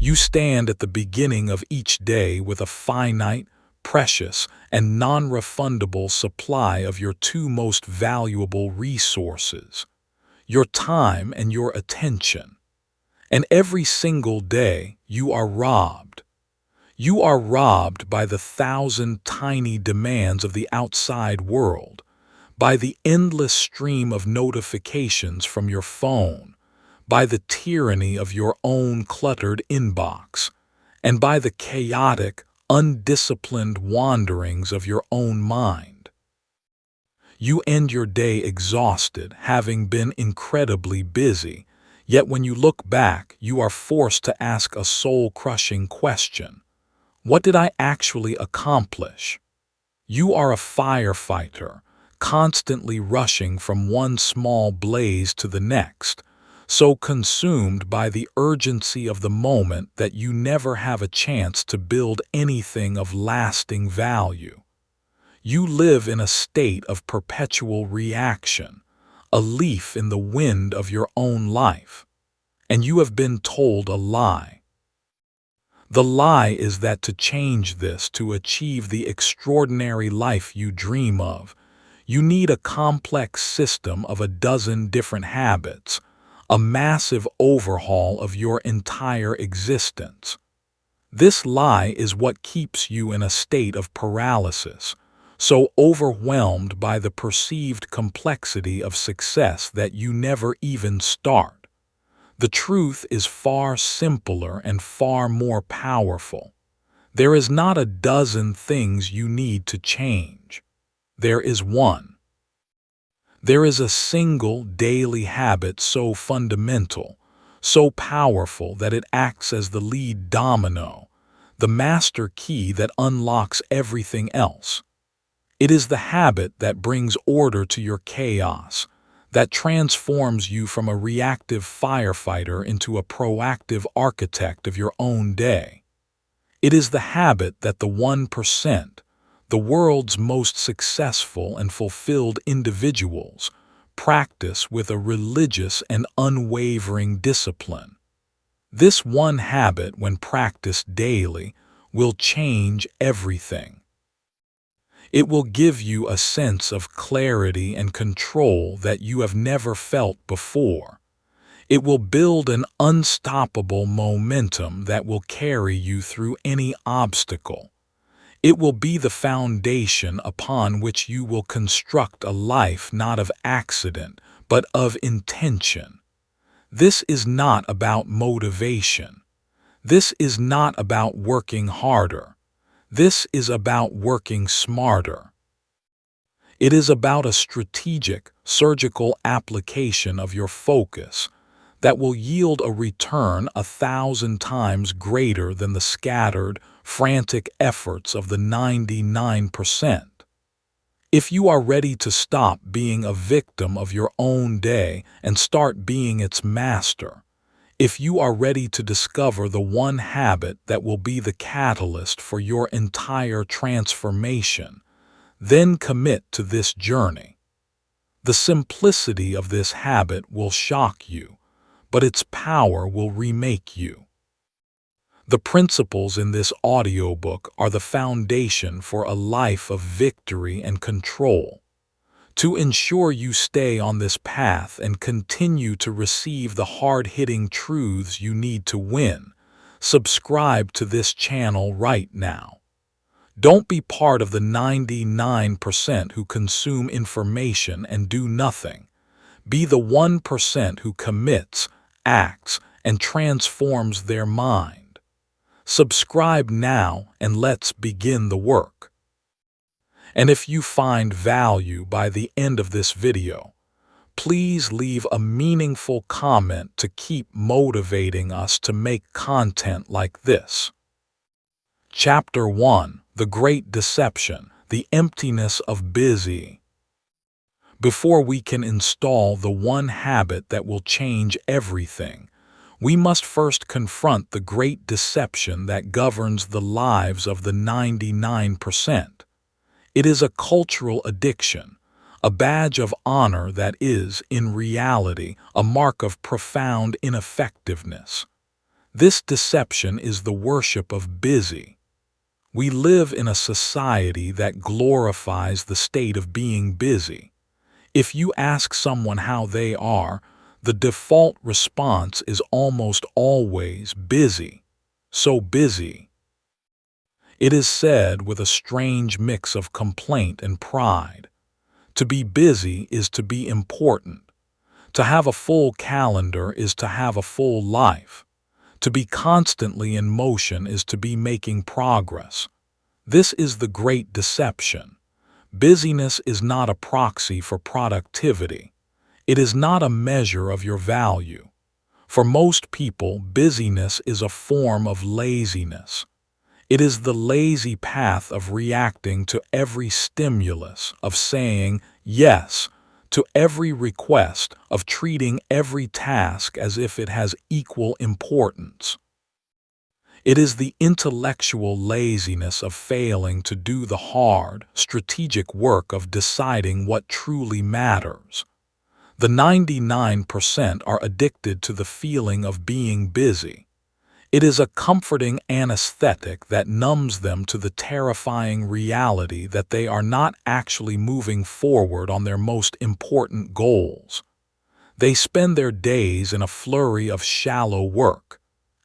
You stand at the beginning of each day with a finite, precious, and non-refundable supply of your two most valuable resources, your time and your attention. And every single day you are robbed. You are robbed by the 1,000 tiny demands of the outside world, by the endless stream of notifications from your phone, by the tyranny of your own cluttered inbox, and by the chaotic, undisciplined wanderings of your own mind. You end your day exhausted, having been incredibly busy, yet when you look back, you are forced to ask a soul-crushing question. What did I actually accomplish? You are a firefighter, constantly rushing from one small blaze to the next, so consumed by the urgency of the moment that you never have a chance to build anything of lasting value. You live in a state of perpetual reaction, a leaf in the wind of your own life, and you have been told a lie. The lie is that to change this, to achieve the extraordinary life you dream of, you need a complex system of a dozen different habits, a massive overhaul of your entire existence. This lie is what keeps you in a state of paralysis, so overwhelmed by the perceived complexity of success that you never even start. The truth is far simpler and far more powerful. There is not a dozen things you need to change. There is one. There is a single daily habit so fundamental, so powerful that it acts as the lead domino, the master key that unlocks everything else. It is the habit that brings order to your chaos, that transforms you from a reactive firefighter into a proactive architect of your own day. It is the habit that the 1%, the world's most successful and fulfilled individuals, practice with a religious and unwavering discipline. This one habit, when practiced daily, will change everything. It will give you a sense of clarity and control that you have never felt before. It will build an unstoppable momentum that will carry you through any obstacle. It will be the foundation upon which you will construct a life not of accident, but of intention. This is not about motivation. This is not about working harder. This is about working smarter. It is about a strategic, surgical application of your focus that will yield a return 1,000 times greater than the scattered, frantic efforts of the 99%. If you are ready to stop being a victim of your own day and start being its master, if you are ready to discover the one habit that will be the catalyst for your entire transformation, then commit to this journey. The simplicity of this habit will shock you, but its power will remake you. The principles in this audiobook are the foundation for a life of victory and control. To ensure you stay on this path and continue to receive the hard-hitting truths you need to win, subscribe to this channel right now. Don't be part of the 99% who consume information and do nothing. Be the 1% who commits, acts, and transforms their mind. Subscribe now and let's begin the work. And if you find value by the end of this video, please leave a meaningful comment to keep motivating us to make content like this. Chapter 1: The Great Deception, the Emptiness of Busy. Before we can install the one habit that will change everything, we must first confront the great deception that governs the lives of the 99%. It is a cultural addiction, a badge of honor that is, in reality, a mark of profound ineffectiveness. This deception is the worship of busy. We live in a society that glorifies the state of being busy. If you ask someone how they are, the default response is almost always busy. So busy. It is said with a strange mix of complaint and pride. To be busy is to be important. To have a full calendar is to have a full life. To be constantly in motion is to be making progress. This is the great deception. Busyness is not a proxy for productivity. It is not a measure of your value. For most people, busyness is a form of laziness. It is the lazy path of reacting to every stimulus, of saying yes to every request, of treating every task as if it has equal importance. It is the intellectual laziness of failing to do the hard, strategic work of deciding what truly matters. The 99% are addicted to the feeling of being busy. It is a comforting anesthetic that numbs them to the terrifying reality that they are not actually moving forward on their most important goals. They spend their days in a flurry of shallow work,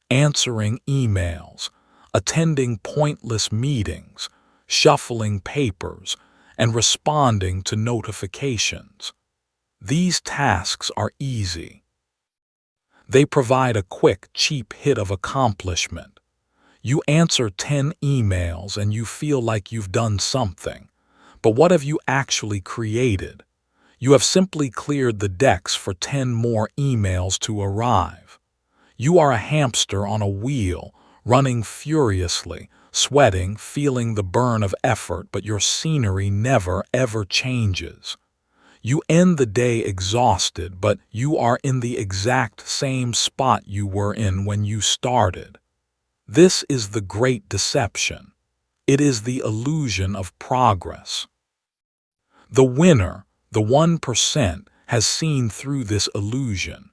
answering emails, attending pointless meetings, shuffling papers, and responding to notifications. These tasks are easy. They provide a quick, cheap hit of accomplishment. You answer 10 emails and you feel like you've done something. But what have you actually created? You have simply cleared the decks for 10 more emails to arrive. You are a hamster on a wheel, running furiously, sweating, feeling the burn of effort, but your scenery never, ever changes. You end the day exhausted, but you are in the exact same spot you were in when you started. This is the great deception. It is the illusion of progress. The winner, the 1%, has seen through this illusion.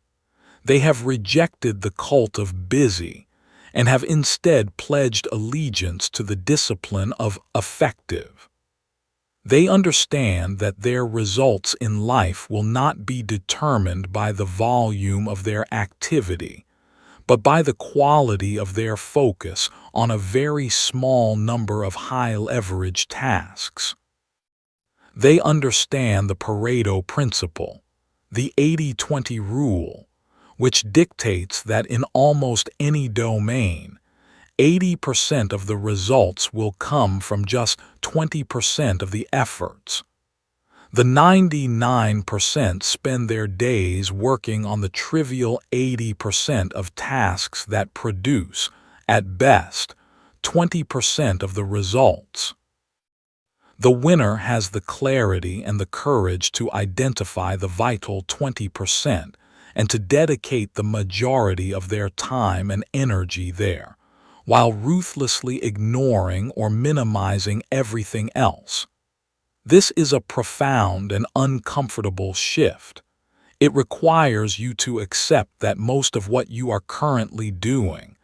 They have rejected the cult of busy and have instead pledged allegiance to the discipline of effective. They understand that their results in life will not be determined by the volume of their activity, but by the quality of their focus on a very small number of high-leverage tasks. They understand the Pareto principle, the 80-20 rule, which dictates that in almost any domain, 80% of the results will come from just 20% of the efforts. The 99% spend their days working on the trivial 80% of tasks that produce, at best, 20% of the results. The winner has the clarity and the courage to identify the vital 20% and to dedicate the majority of their time and energy there, while ruthlessly ignoring or minimizing everything else. This is a profound and uncomfortable shift. It requires you to accept that most of what you are currently doing,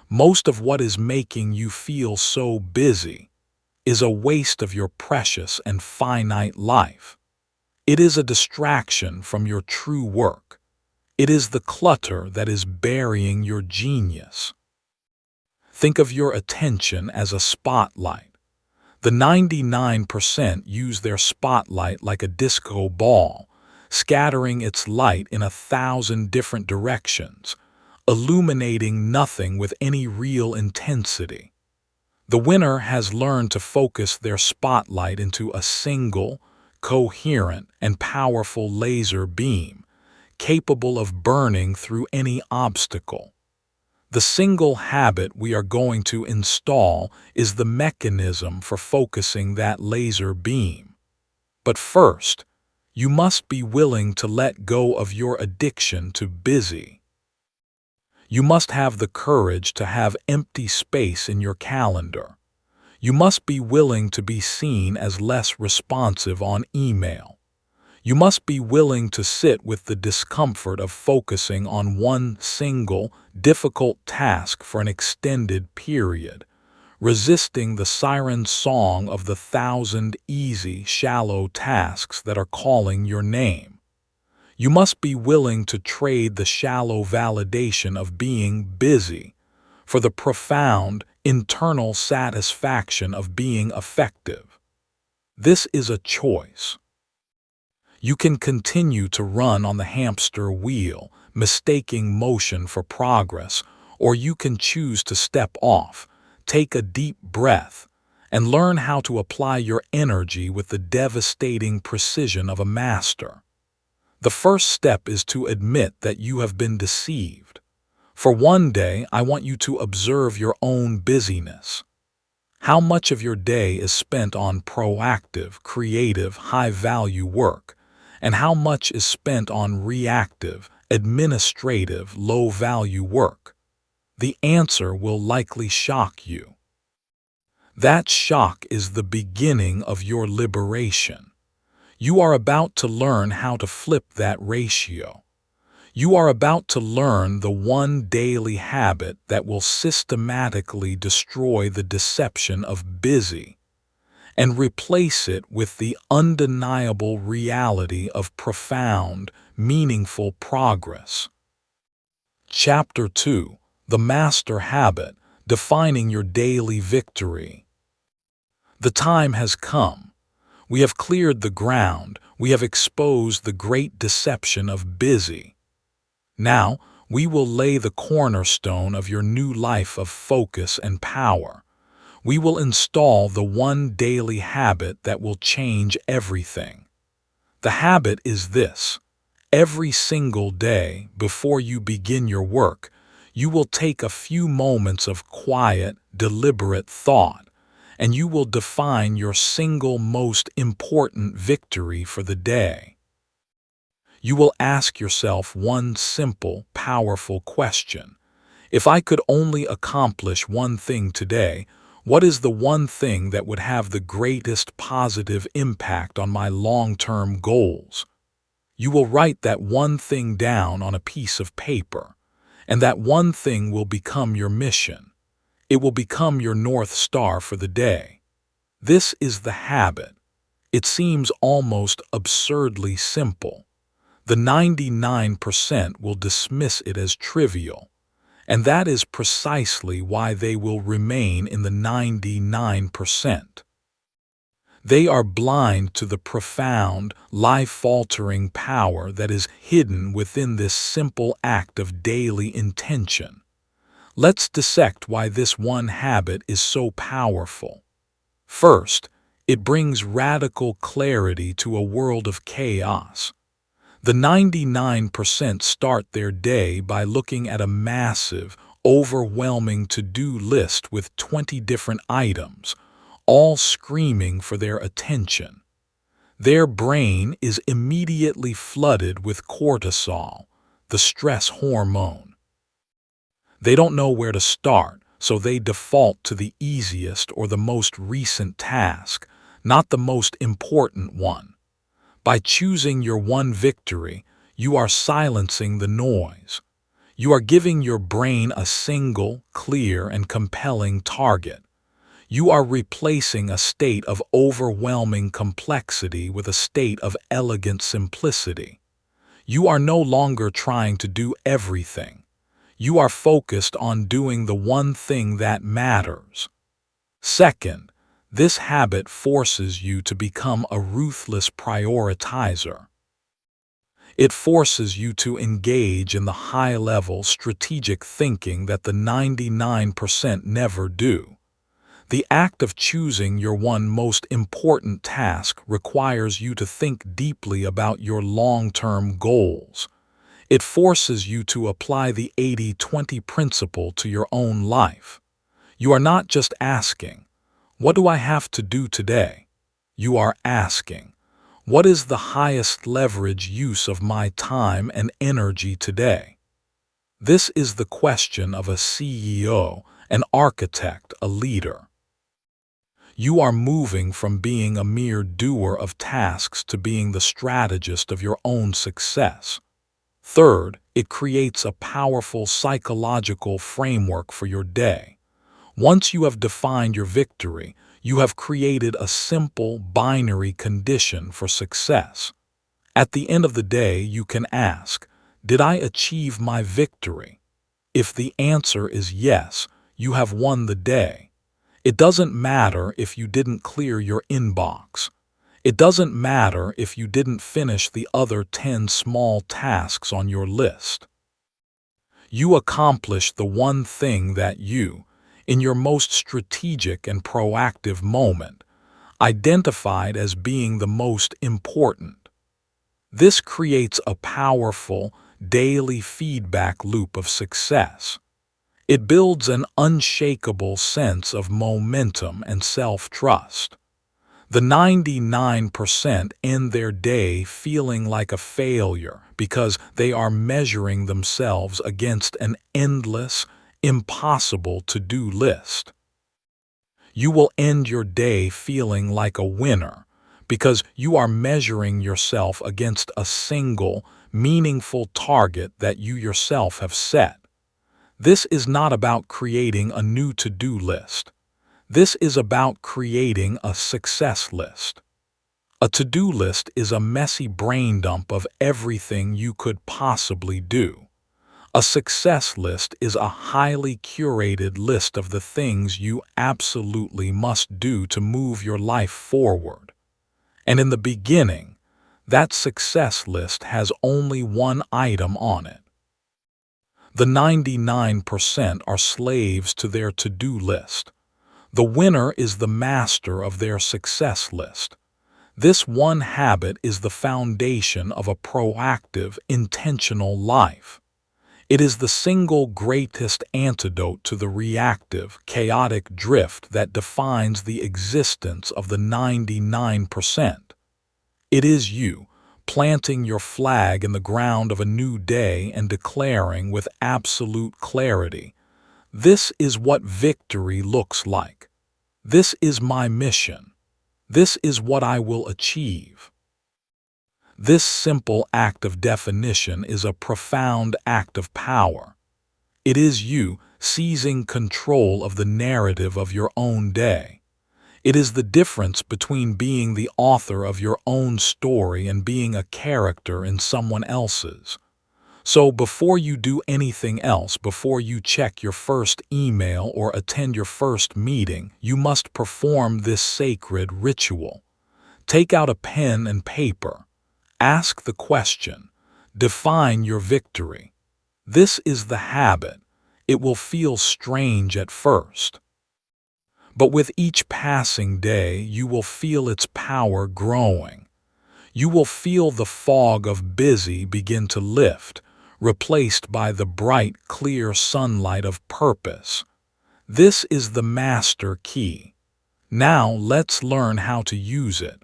most of what is making you feel so busy, is a waste of your precious and finite life. It is a distraction from your true work. It is the clutter that is burying your genius. Think of your attention as a spotlight. The 99% use their spotlight like a disco ball, scattering its light in 1,000 different directions, illuminating nothing with any real intensity. The winner has learned to focus their spotlight into a single, coherent, and powerful laser beam, capable of burning through any obstacle. The single habit we are going to install is the mechanism for focusing that laser beam. But first, you must be willing to let go of your addiction to busy. You must have the courage to have empty space in your calendar. You must be willing to be seen as less responsive on email. You must be willing to sit with the discomfort of focusing on one single, difficult task for an extended period, resisting the siren song of the thousand easy, shallow tasks that are calling your name. You must be willing to trade the shallow validation of being busy for the profound, internal satisfaction of being effective. This is a choice. You can continue to run on the hamster wheel, mistaking motion for progress, or you can choose to step off, take a deep breath, and learn how to apply your energy with the devastating precision of a master. The first step is to admit that you have been deceived. For one day, I want you to observe your own busyness. How much of your day is spent on proactive, creative, high-value work, and how much is spent on reactive, administrative, low-value work? The answer will likely shock you. That shock is the beginning of your liberation. You are about to learn how to flip that ratio. You are about to learn the one daily habit that will systematically destroy the deception of busy and replace it with the undeniable reality of profound, meaningful progress. Chapter 2: The Master Habit, Defining Your Daily Victory. The time has come. We have cleared the ground. We have exposed the great deception of busy. Now, we will lay the cornerstone of your new life of focus and power. We will install the one daily habit that will change everything. The habit is this: every single day, before you begin your work, you will take a few moments of quiet, deliberate thought, and you will define your single most important victory for the day. You will ask yourself one simple, powerful question. If I could only accomplish one thing today, what is the one thing that would have the greatest positive impact on my long-term goals? You will write that one thing down on a piece of paper, and that one thing will become your mission. It will become your North Star for the day. This is the habit. It seems almost absurdly simple. The 99% will dismiss it as trivial, and that is precisely why they will remain in the 99%. They are blind to the profound, life-altering power that is hidden within this simple act of daily intention. Let's dissect why this one habit is so powerful. First, it brings radical clarity to a world of chaos. The 99% start their day by looking at a massive, overwhelming to-do list with 20 different items, all screaming for their attention. Their brain is immediately flooded with cortisol, the stress hormone. They don't know where to start, so they default to the easiest or the most recent task, not the most important one. By choosing your one victory, you are silencing the noise. You are giving your brain a single, clear, and compelling target. You are replacing a state of overwhelming complexity with a state of elegant simplicity. You are no longer trying to do everything. You are focused on doing the one thing that matters. Second, this habit forces you to become a ruthless prioritizer. It forces you to engage in the high-level strategic thinking that the 99% never do. The act of choosing your one most important task requires you to think deeply about your long-term goals. It forces you to apply the 80-20 principle to your own life. You are not just asking, "What do I have to do today?" You are asking, "What is the highest leverage use of my time and energy today?" This is the question of a CEO, an architect, a leader. You are moving from being a mere doer of tasks to being the strategist of your own success. Third, it creates a powerful psychological framework for your day. Once you have defined your victory, you have created a simple binary condition for success. At the end of the day, you can ask, did I achieve my victory? If the answer is yes, you have won the day. It doesn't matter if you didn't clear your inbox. It doesn't matter if you didn't finish the other 10 small tasks on your list. You accomplished the one thing that you, in your most strategic and proactive moment, identified as being the most important. This creates a powerful, daily feedback loop of success. It builds an unshakable sense of momentum and self-trust. The 99% end their day feeling like a failure because they are measuring themselves against an endless, impossible to-do list. You will end your day feeling like a winner because you are measuring yourself against a single, meaningful target that you yourself have set. This is not about creating a new to-do list. This is about creating a success list. A to-do list is a messy brain dump of everything you could possibly do. A success list is a highly curated list of the things you absolutely must do to move your life forward. And in the beginning, that success list has only one item on it. The 99% are slaves to their to-do list. The winner is the master of their success list. This one habit is the foundation of a proactive, intentional life. It is the single greatest antidote to the reactive, chaotic drift that defines the existence of the 99%. It is you, planting your flag in the ground of a new day and declaring with absolute clarity, "This is what victory looks like. This is my mission. This is what I will achieve." This simple act of definition is a profound act of power. It is you seizing control of the narrative of your own day. It is the difference between being the author of your own story and being a character in someone else's. So before you do anything else, before you check your first email or attend your first meeting, you must perform this sacred ritual. Take out a pen and paper. Ask the question. Define your victory. This is the habit. It will feel strange at first. But with each passing day, you will feel its power growing. You will feel the fog of busy begin to lift, replaced by the bright, clear sunlight of purpose. This is the master key. Now let's learn how to use it.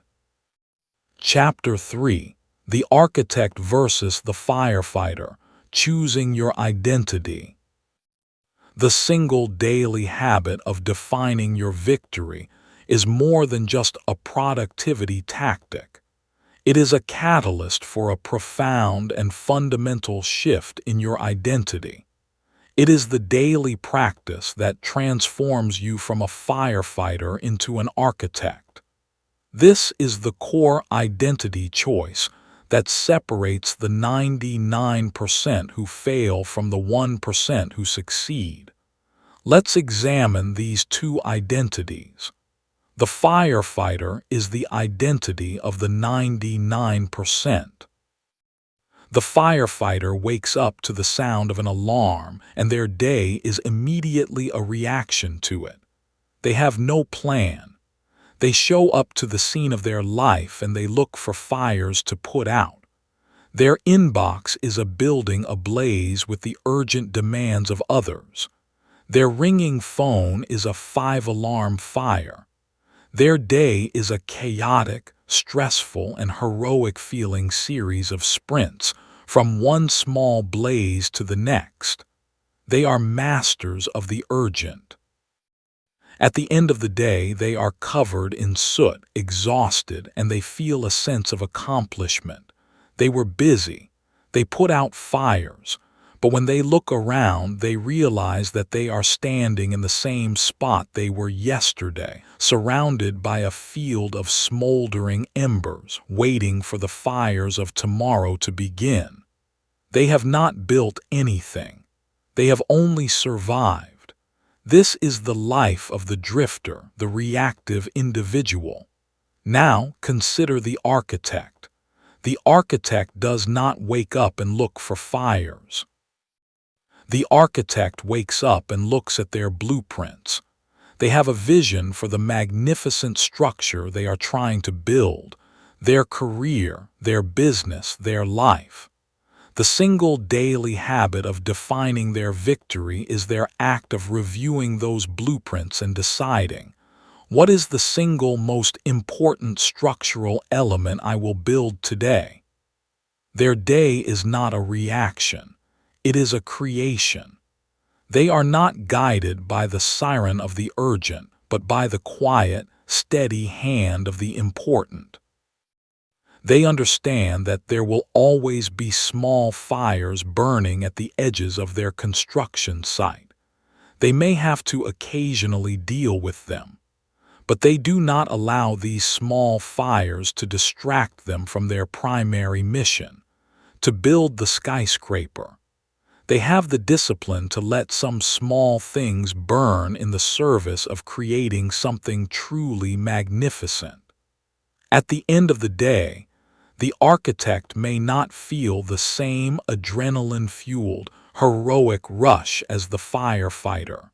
Chapter 3: The Architect versus the Firefighter, Choosing Your Identity. The single daily habit of defining your victory is more than just a productivity tactic. It is a catalyst for a profound and fundamental shift in your identity. It is the daily practice that transforms you from a firefighter into an architect. This is the core identity choice that separates the 99% who fail from the 1% who succeed. Let's examine these two identities. The firefighter is the identity of the 99%. The firefighter wakes up to the sound of an alarm, and their day is immediately a reaction to it. They have no plan. They show up to the scene of their life and they look for fires to put out. Their inbox is a building ablaze with the urgent demands of others. Their ringing phone is a 5-alarm fire. Their day is a chaotic, stressful, and heroic-feeling series of sprints from one small blaze to the next. They are masters of the urgent. At the end of the day, they are covered in soot, exhausted, and they feel a sense of accomplishment. They were busy. They put out fires. But when they look around, they realize that they are standing in the same spot they were yesterday, surrounded by a field of smoldering embers, waiting for the fires of tomorrow to begin. They have not built anything. They have only survived. This is the life of the drifter, the reactive individual. Now consider the architect. The architect does not wake up and look for fires. The architect wakes up and looks at their blueprints. They have a vision for the magnificent structure they are trying to build, their career, their business, their life. The single daily habit of defining their victory is their act of reviewing those blueprints and deciding, what is the single most important structural element I will build today? Their day is not a reaction. It is a creation. They are not guided by the siren of the urgent, but by the quiet, steady hand of the important. They understand that there will always be small fires burning at the edges of their construction site. They may have to occasionally deal with them, but they do not allow these small fires to distract them from their primary mission, to build the skyscraper. They have the discipline to let some small things burn in the service of creating something truly magnificent. At the end of the day, the architect may not feel the same adrenaline-fueled, heroic rush as the firefighter.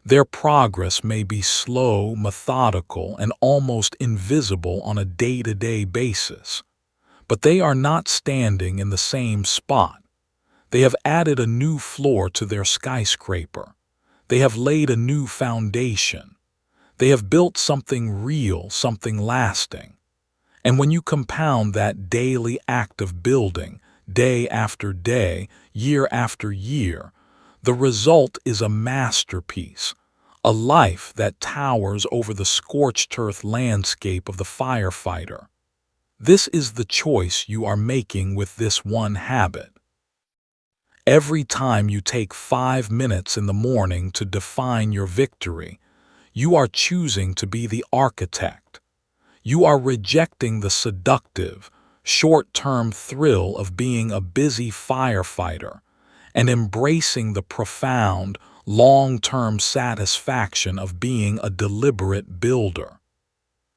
Their progress may be slow, methodical, and almost invisible on a day-to-day basis, but they are not standing in the same spot. They have added a new floor to their skyscraper. They have laid a new foundation. They have built something real, something lasting. And when you compound that daily act of building, day after day, year after year, the result is a masterpiece, a life that towers over the scorched earth landscape of the firefighter. This is the choice you are making with this one habit. Every time you take 5 minutes in the morning to define your victory, you are choosing to be the architect. You are rejecting the seductive, short-term thrill of being a busy firefighter and embracing the profound, long-term satisfaction of being a deliberate builder.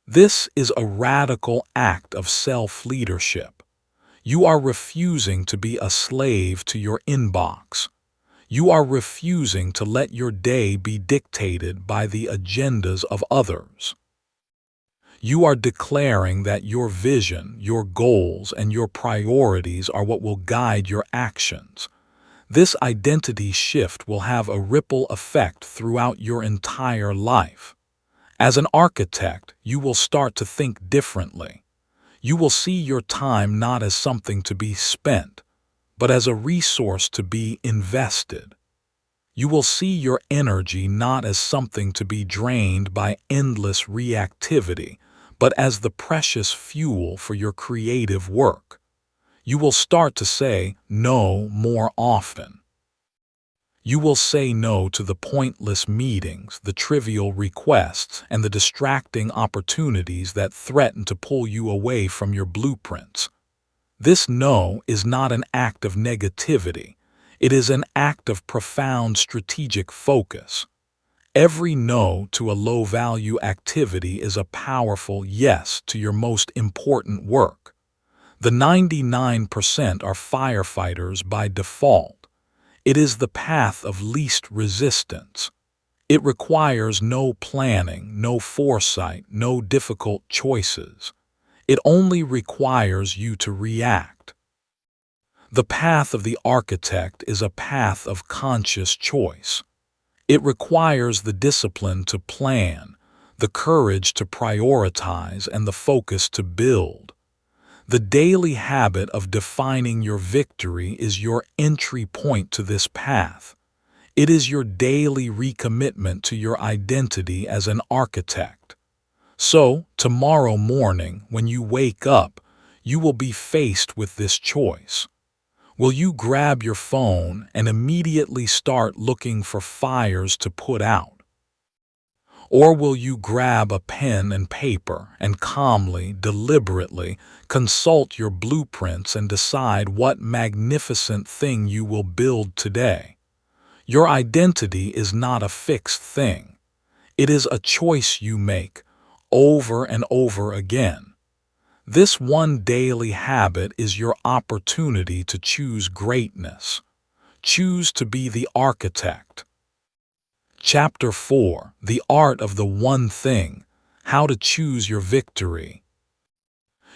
This is a radical act of self-leadership. You are refusing to be a slave to your inbox. You are refusing to let your day be dictated by the agendas of others. You are declaring that your vision, your goals, and your priorities are what will guide your actions. This identity shift will have a ripple effect throughout your entire life. As an architect, you will start to think differently. You will see your time not as something to be spent, but as a resource to be invested. You will see your energy not as something to be drained by endless reactivity, but as the precious fuel for your creative work. You will start to say no more often. You will say no to the pointless meetings, the trivial requests, and the distracting opportunities that threaten to pull you away from your blueprints. This no is not an act of negativity. It is an act of profound strategic focus. Every no to a low-value activity is a powerful yes to your most important work. The 99% are firefighters by default. It is the path of least resistance. It requires no planning, no foresight, no difficult choices. It only requires you to react. The path of the architect is a path of conscious choice. It requires the discipline to plan, the courage to prioritize, and the focus to build. The daily habit of defining your victory is your entry point to this path. It is your daily recommitment to your identity as an architect. So, tomorrow morning, when you wake up, you will be faced with this choice. Will you grab your phone and immediately start looking for fires to put out? Or will you grab a pen and paper and calmly, deliberately consult your blueprints and decide what magnificent thing you will build today? Your identity is not a fixed thing. It is a choice you make over and over again. This one daily habit is your opportunity to choose greatness. Choose to be the architect. Chapter 4: The Art of the One Thing. How to Choose Your Victory.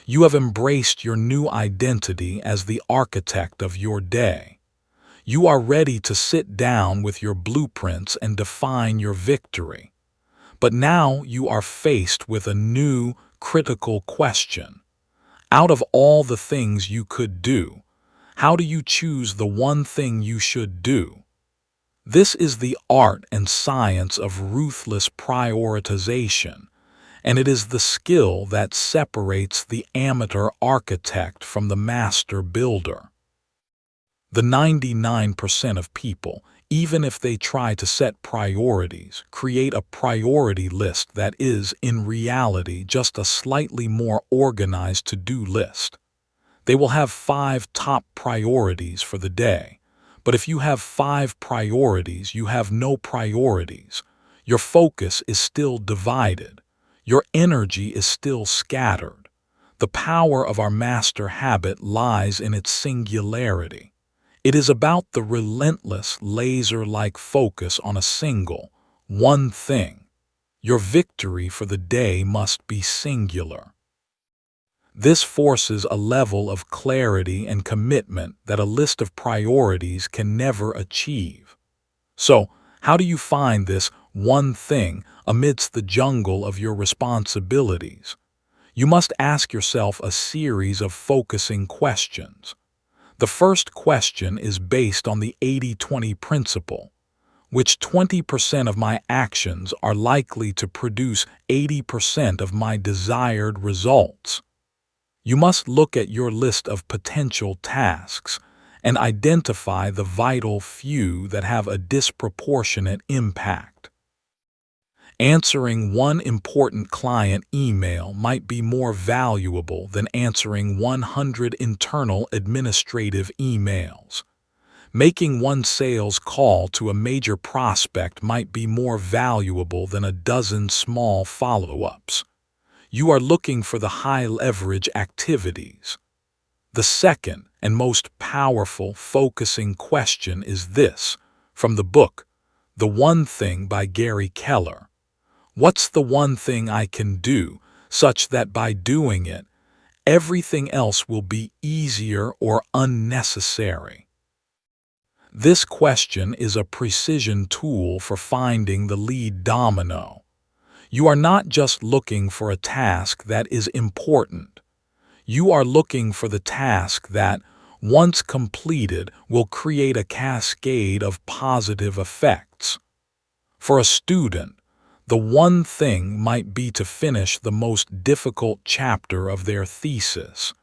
You have embraced your new identity as the architect of your day. You are ready to sit down with your blueprints and define your victory. But now you are faced with a new, critical question. Out of all the things you could do, how do you choose the one thing you should do? This is the art and science of ruthless prioritization, and it is the skill that separates the amateur architect from the master builder. The 99% of people, even if they try to set priorities, create a priority list that is, in reality, just a slightly more organized to-do list. They will have 5 top priorities for the day. But if you have 5 priorities, you have no priorities. Your focus is still divided. Your energy is still scattered. The power of our master habit lies in its singularity. It is about the relentless, laser-like focus on a single, one thing. Your victory for the day must be singular. This forces a level of clarity and commitment that a list of priorities can never achieve. So, how do you find this one thing amidst the jungle of your responsibilities? You must ask yourself a series of focusing questions. The first question is based on the 80-20 principle. Which 20% of my actions are likely to produce 80% of my desired results? You must look at your list of potential tasks and identify the vital few that have a disproportionate impact. Answering one important client email might be more valuable than answering 100 internal administrative emails. Making one sales call to a major prospect might be more valuable than a dozen small follow-ups. You are looking for the high-leverage activities. The second and most powerful focusing question is this, from the book, The One Thing by Gary Keller. What's the one thing I can do, such that by doing it, everything else will be easier or unnecessary? This question is a precision tool for finding the lead domino. You are not just looking for a task that is important. You are looking for the task that, once completed, will create a cascade of positive effects. For a student, the one thing might be to finish the most difficult chapter of their thesis,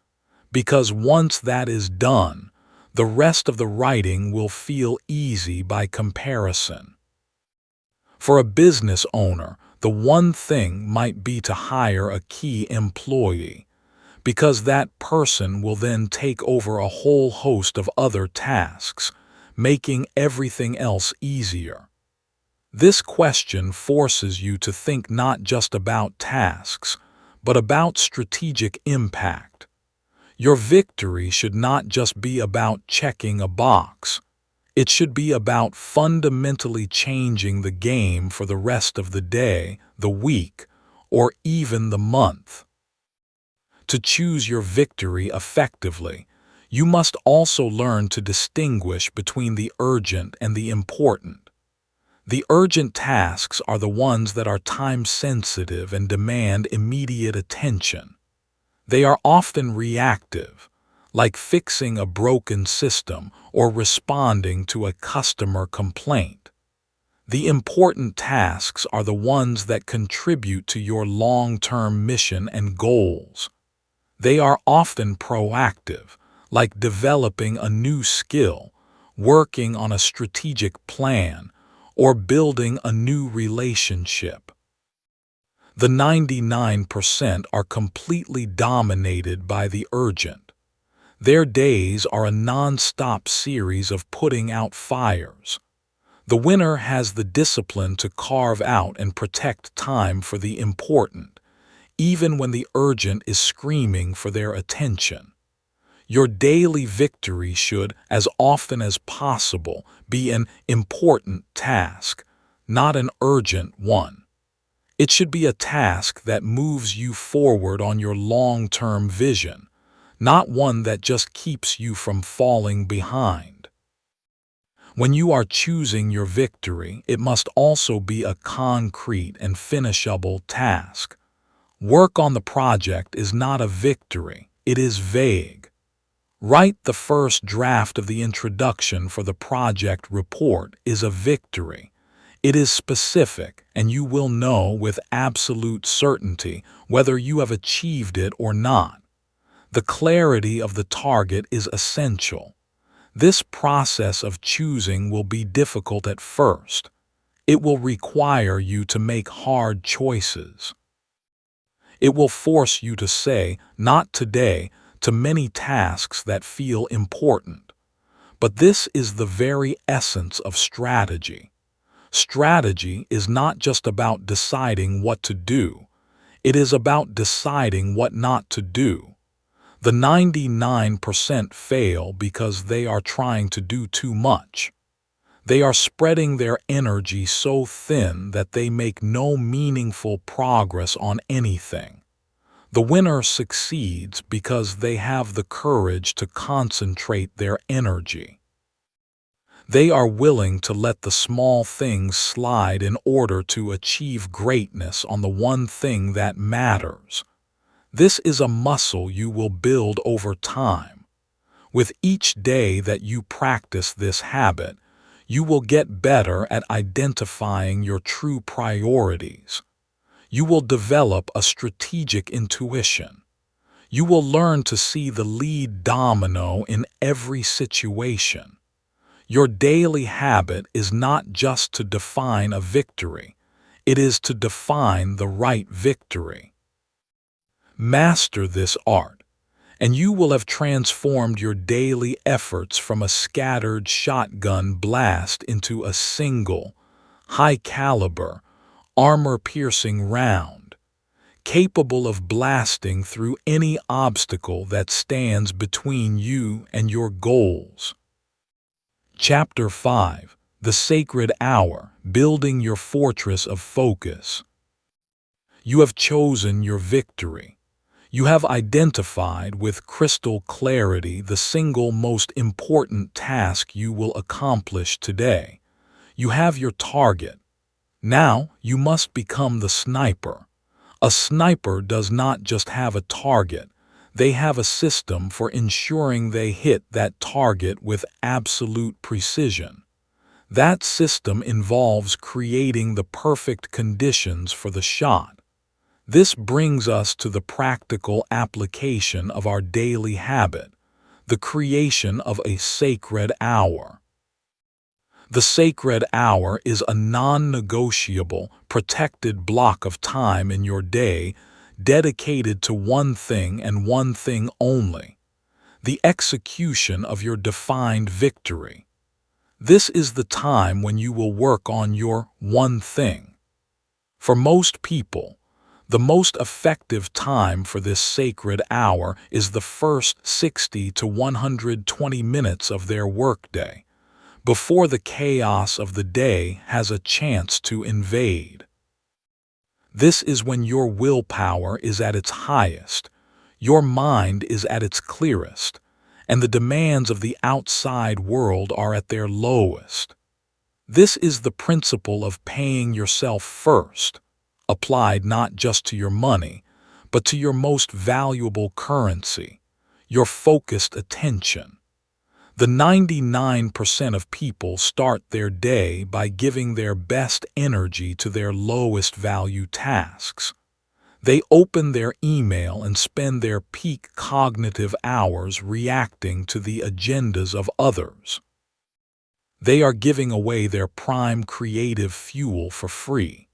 because once that is done, the rest of the writing will feel easy by comparison. For a business owner, the one thing might be to hire a key employee, because that person will then take over a whole host of other tasks, making everything else easier. This question forces you to think not just about tasks, but about strategic impact. Your victory should not just be about checking a box. It should be about fundamentally changing the game for the rest of the day, the week, or even the month. To choose your victory effectively, you must also learn to distinguish between the urgent and the important. The urgent tasks are the ones that are time-sensitive and demand immediate attention. They are often reactive, like fixing a broken system or responding to a customer complaint. The important tasks are the ones that contribute to your long-term mission and goals. They are often proactive, like developing a new skill, working on a strategic plan, or building a new relationship. The 99% are completely dominated by the urgent. Their days are a non-stop series of putting out fires. The winner has the discipline to carve out and protect time for the important, even when the urgent is screaming for their attention. Your daily victory should, as often as possible, be an important task, not an urgent one. It should be a task that moves you forward on your long-term vision, not one that just keeps you from falling behind. When you are choosing your victory, it must also be a concrete and finishable task. Work on the project is not a victory, it is vague. Write the first draft of the introduction for the project report is a victory. It is specific, and you will know with absolute certainty whether you have achieved it or not. The clarity of the target is essential. This process of choosing will be difficult at first. It will require you to make hard choices. It will force you to say, "Not today," to many tasks that feel important. But this is the very essence of strategy. Strategy is not just about deciding what to do. It is about deciding what not to do. The 99% fail because they are trying to do too much. They are spreading their energy so thin that they make no meaningful progress on anything. The winner succeeds because they have the courage to concentrate their energy. They are willing to let the small things slide in order to achieve greatness on the one thing that matters. This is a muscle you will build over time. With each day that you practice this habit, you will get better at identifying your true priorities. You will develop a strategic intuition. You will learn to see the lead domino in every situation. Your daily habit is not just to define a victory, it is to define the right victory. Master this art, and you will have transformed your daily efforts from a scattered shotgun blast into a single, high-caliber, armor-piercing round, capable of blasting through any obstacle that stands between you and your goals. Chapter 5: The Sacred Hour, Building Your Fortress of Focus. You have chosen your victory. You have identified with crystal clarity the single most important task you will accomplish today. You have your target. Now you must become the sniper. A sniper does not just have a target. They have a system for ensuring they hit that target with absolute precision. That system involves creating the perfect conditions for the shot. This brings us to the practical application of our daily habit, the creation of a sacred hour. The sacred hour is a non-negotiable, protected block of time in your day dedicated to one thing and one thing only: the execution of your defined victory. This is the time when you will work on your one thing. For most people, the most effective time for this sacred hour is the first 60 to 120 minutes of their workday, before the chaos of the day has a chance to invade. This is when your willpower is at its highest, your mind is at its clearest, and the demands of the outside world are at their lowest. This is the principle of paying yourself first, applied not just to your money, but to your most valuable currency, your focused attention. The 99% of people start their day by giving their best energy to their lowest value tasks. They open their email and spend their peak cognitive hours reacting to the agendas of others. They are giving away their prime creative fuel for free.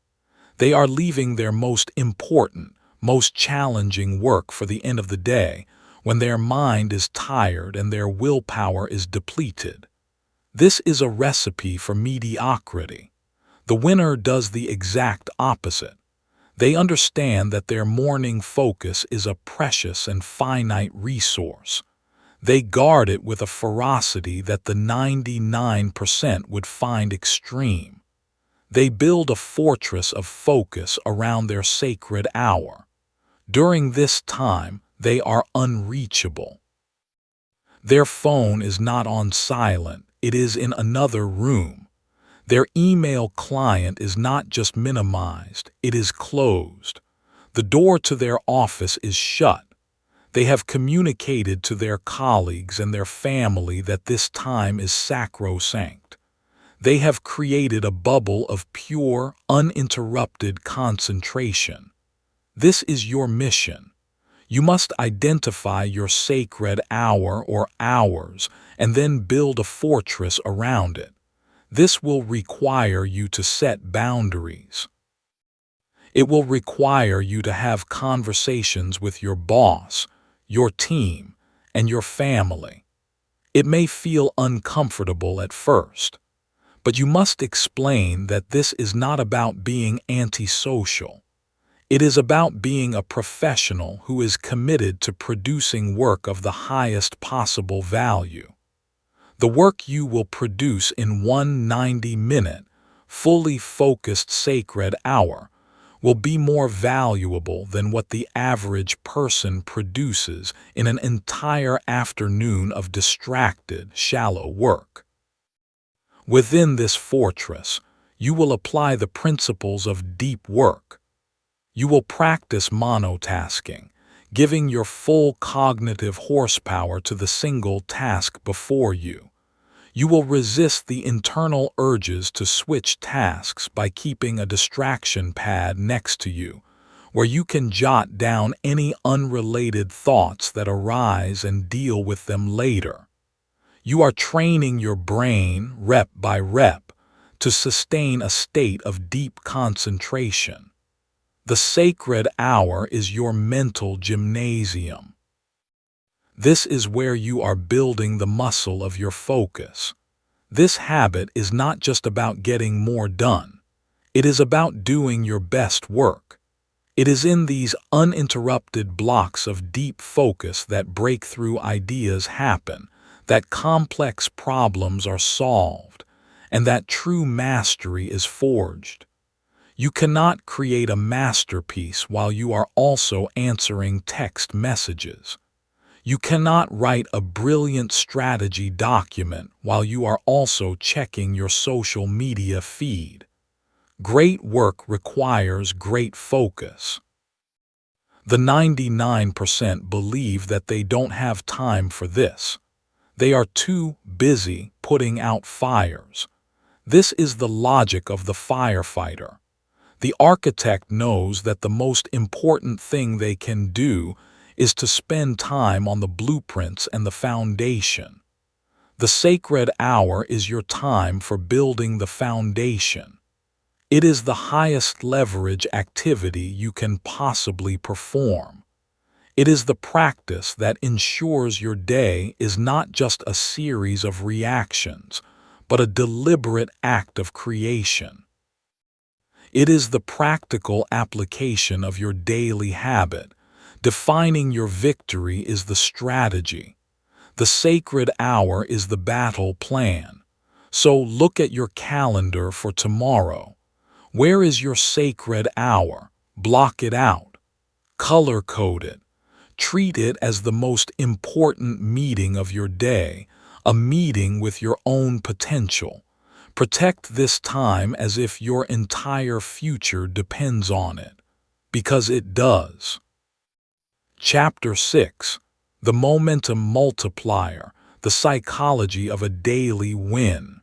They are leaving their most important, most challenging work for the end of the day, when their mind is tired and their willpower is depleted. This is a recipe for mediocrity. The winner does the exact opposite. They understand that their morning focus is a precious and finite resource. They guard it with a ferocity that the 99% would find extreme. They build a fortress of focus around their sacred hour. During this time, they are unreachable. Their phone is not on silent, it is in another room. Their email client is not just minimized, it is closed. The door to their office is shut. They have communicated to their colleagues and their family that this time is sacrosanct. They have created a bubble of pure, uninterrupted concentration. This is your mission. You must identify your sacred hour or hours and then build a fortress around it. This will require you to set boundaries. It will require you to have conversations with your boss, your team, and your family. It may feel uncomfortable at first, but you must explain that this is not about being antisocial. It is about being a professional who is committed to producing work of the highest possible value. The work you will produce in one 90-minute, fully focused sacred hour will be more valuable than what the average person produces in an entire afternoon of distracted, shallow work. Within this fortress, you will apply the principles of deep work. You will practice monotasking, giving your full cognitive horsepower to the single task before you. You will resist the internal urges to switch tasks by keeping a distraction pad next to you, where you can jot down any unrelated thoughts that arise and deal with them later. You are training your brain, rep by rep, to sustain a state of deep concentration. The sacred hour is your mental gymnasium. This is where you are building the muscle of your focus. This habit is not just about getting more done. It is about doing your best work. It is in these uninterrupted blocks of deep focus that breakthrough ideas happen, that complex problems are solved, and that true mastery is forged. You cannot create a masterpiece while you are also answering text messages. You cannot write a brilliant strategy document while you are also checking your social media feed. Great work requires great focus. The 99% believe that they don't have time for this. They are too busy putting out fires. This is the logic of the firefighter. The architect knows that the most important thing they can do is to spend time on the blueprints and the foundation. The sacred hour is your time for building the foundation. It is the highest leverage activity you can possibly perform. It is the practice that ensures your day is not just a series of reactions, but a deliberate act of creation. It is the practical application of your daily habit. Defining your victory is the strategy. The sacred hour is the battle plan. So look at your calendar for tomorrow. Where is your sacred hour? Block it out. Color code it. Treat it as the most important meeting of your day, a meeting with your own potential. Protect this time as if your entire future depends on it, because it does. Chapter 6. The Momentum Multiplier, the psychology of a daily win.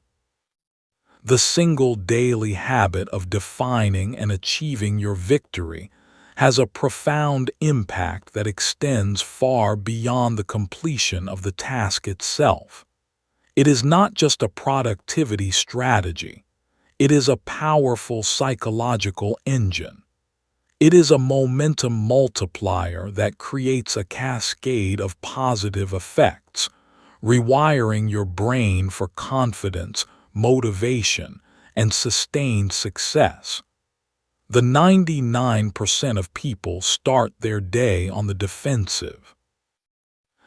The single daily habit of defining and achieving your victory has a profound impact that extends far beyond the completion of the task itself. It is not just a productivity strategy. It is a powerful psychological engine. It is a momentum multiplier that creates a cascade of positive effects, rewiring your brain for confidence, motivation, and sustained success. The 99% of people start their day on the defensive.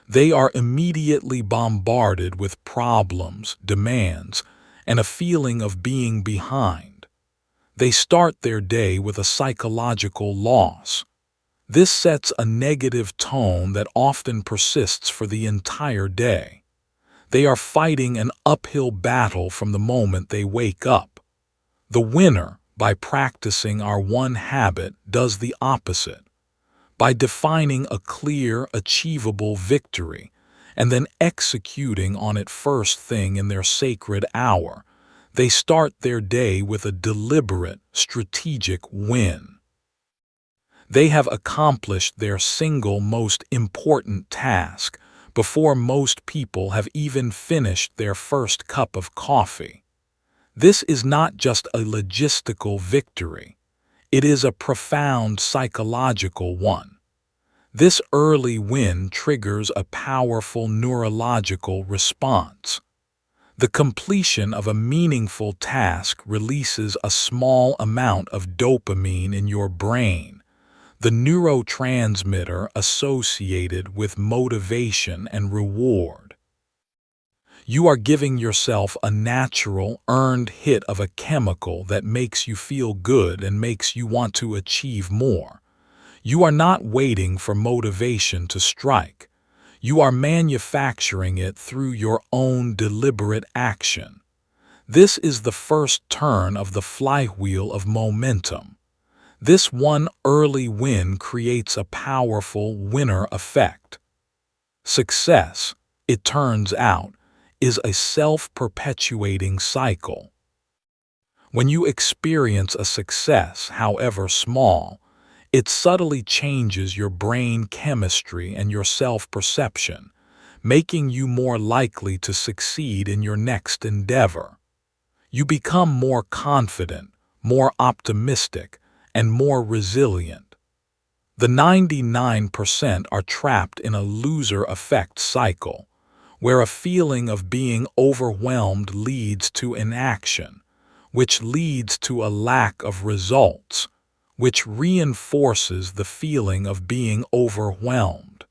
They are immediately bombarded with problems, demands, and a feeling of being behind. They start their day with a psychological loss. This sets a negative tone that often persists for the entire day. They are fighting an uphill battle from the moment they wake up. The winner, by practicing our one habit, does the opposite. By defining a clear, achievable victory and then executing on it first thing in their sacred hour, they start their day with a deliberate, strategic win. They have accomplished their single most important task before most people have even finished their first cup of coffee. This is not just a logistical victory. It is a profound psychological one. This early win triggers a powerful neurological response. The completion of a meaningful task releases a small amount of dopamine in your brain, the neurotransmitter associated with motivation and reward. You are giving yourself a natural, earned hit of a chemical that makes you feel good and makes you want to achieve more. You are not waiting for motivation to strike. You are manufacturing it through your own deliberate action. This is the first turn of the flywheel of momentum. This one early win creates a powerful winner effect. Success, it turns out, is a self-perpetuating cycle. When you experience a success, however small, it subtly changes your brain chemistry and your self-perception, making you more likely to succeed in your next endeavor. You become more confident, more optimistic, and more resilient. The 99% are trapped in a loser effect cycle, where a feeling of being overwhelmed leads to inaction, which leads to a lack of results, which reinforces the feeling of being overwhelmed.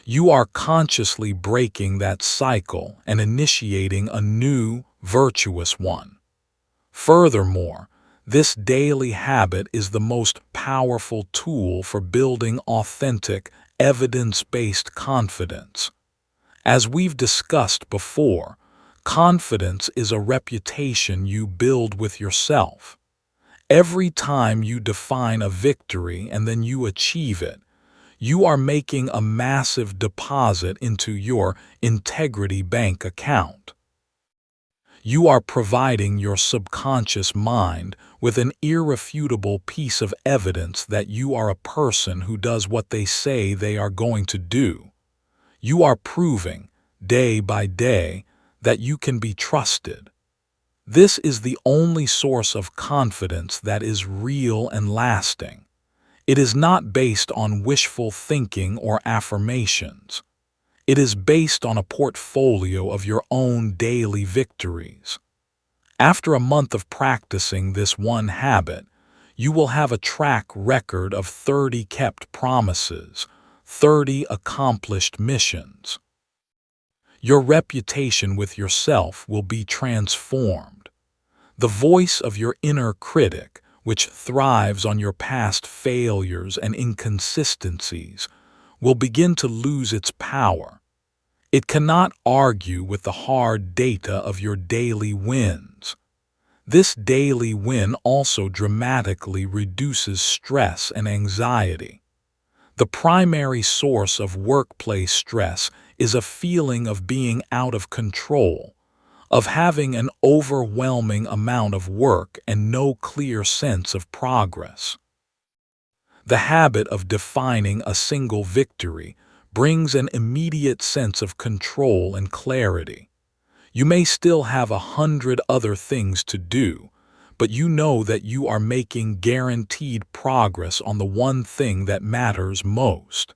You are consciously breaking that cycle and initiating a new, virtuous one. Furthermore, this daily habit is the most powerful tool for building authentic, evidence-based confidence. As we've discussed before, confidence is a reputation you build with yourself. Every time you define a victory and then you achieve it, you are making a massive deposit into your integrity bank account. You are providing your subconscious mind with an irrefutable piece of evidence that you are a person who does what they say they are going to do. You are proving, day by day, that you can be trusted. This is the only source of confidence that is real and lasting. It is not based on wishful thinking or affirmations. It is based on a portfolio of your own daily victories. After a month of practicing this one habit, you will have a track record of 30 kept promises, 30 accomplished missions. Your reputation with yourself will be transformed. The voice of your inner critic, which thrives on your past failures and inconsistencies, will begin to lose its power. It cannot argue with the hard data of your daily wins. This daily win also dramatically reduces stress and anxiety. The primary source of workplace stress is a feeling of being out of control, of having an overwhelming amount of work and no clear sense of progress. The habit of defining a single victory brings an immediate sense of control and clarity. You may still have 100 other things to do, but you know that you are making guaranteed progress on the one thing that matters most.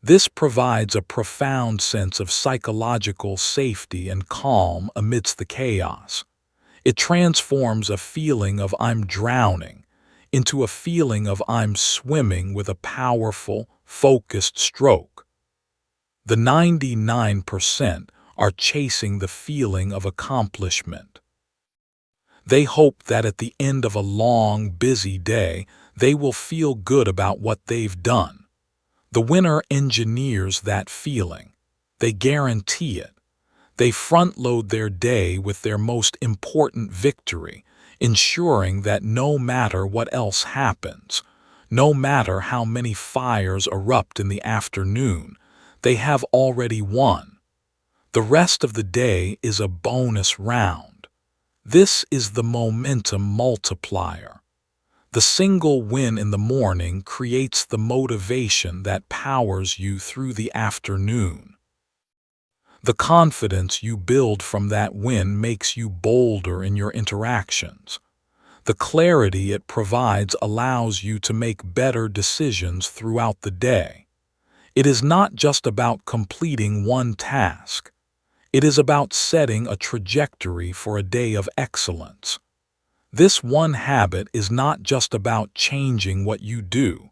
This provides a profound sense of psychological safety and calm amidst the chaos. It transforms a feeling of "I'm drowning" into a feeling of "I'm swimming" with a powerful, focused stroke. The 99% are chasing the feeling of accomplishment. They hope that at the end of a long, busy day, they will feel good about what they've done. The winner engineers that feeling. They guarantee it. They front-load their day with their most important victory, ensuring that no matter what else happens, no matter how many fires erupt in the afternoon, they have already won. The rest of the day is a bonus round. This is the momentum multiplier. The single win in the morning creates the motivation that powers you through the afternoon. The confidence you build from that win makes you bolder in your interactions. The clarity it provides allows you to make better decisions throughout the day. It is not just about completing one task. It is about setting a trajectory for a day of excellence. This one habit is not just about changing what you do.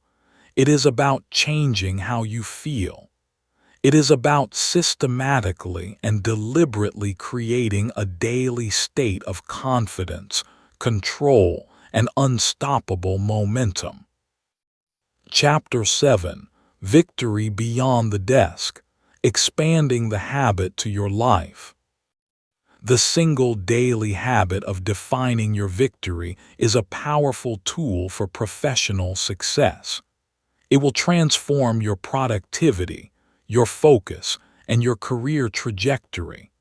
It is about changing how you feel. It is about systematically and deliberately creating a daily state of confidence, control, and unstoppable momentum. Chapter 7: Victory Beyond the Desk. Expanding the habit to your life. The single daily habit of defining your victory is a powerful tool for professional success. It will transform your productivity, your focus, and your career trajectory.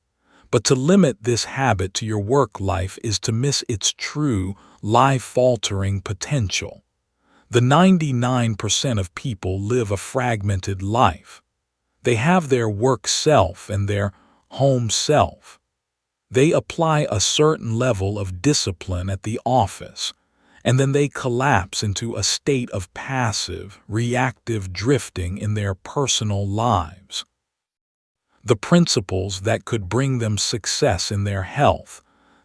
But to limit this habit to your work life is to miss its true, life-altering potential. The 99% of people live a fragmented life. They have their work self and their home self. They apply a certain level of discipline at the office, and then they collapse into a state of passive, reactive drifting in their personal lives. The principles that could bring them success in their health,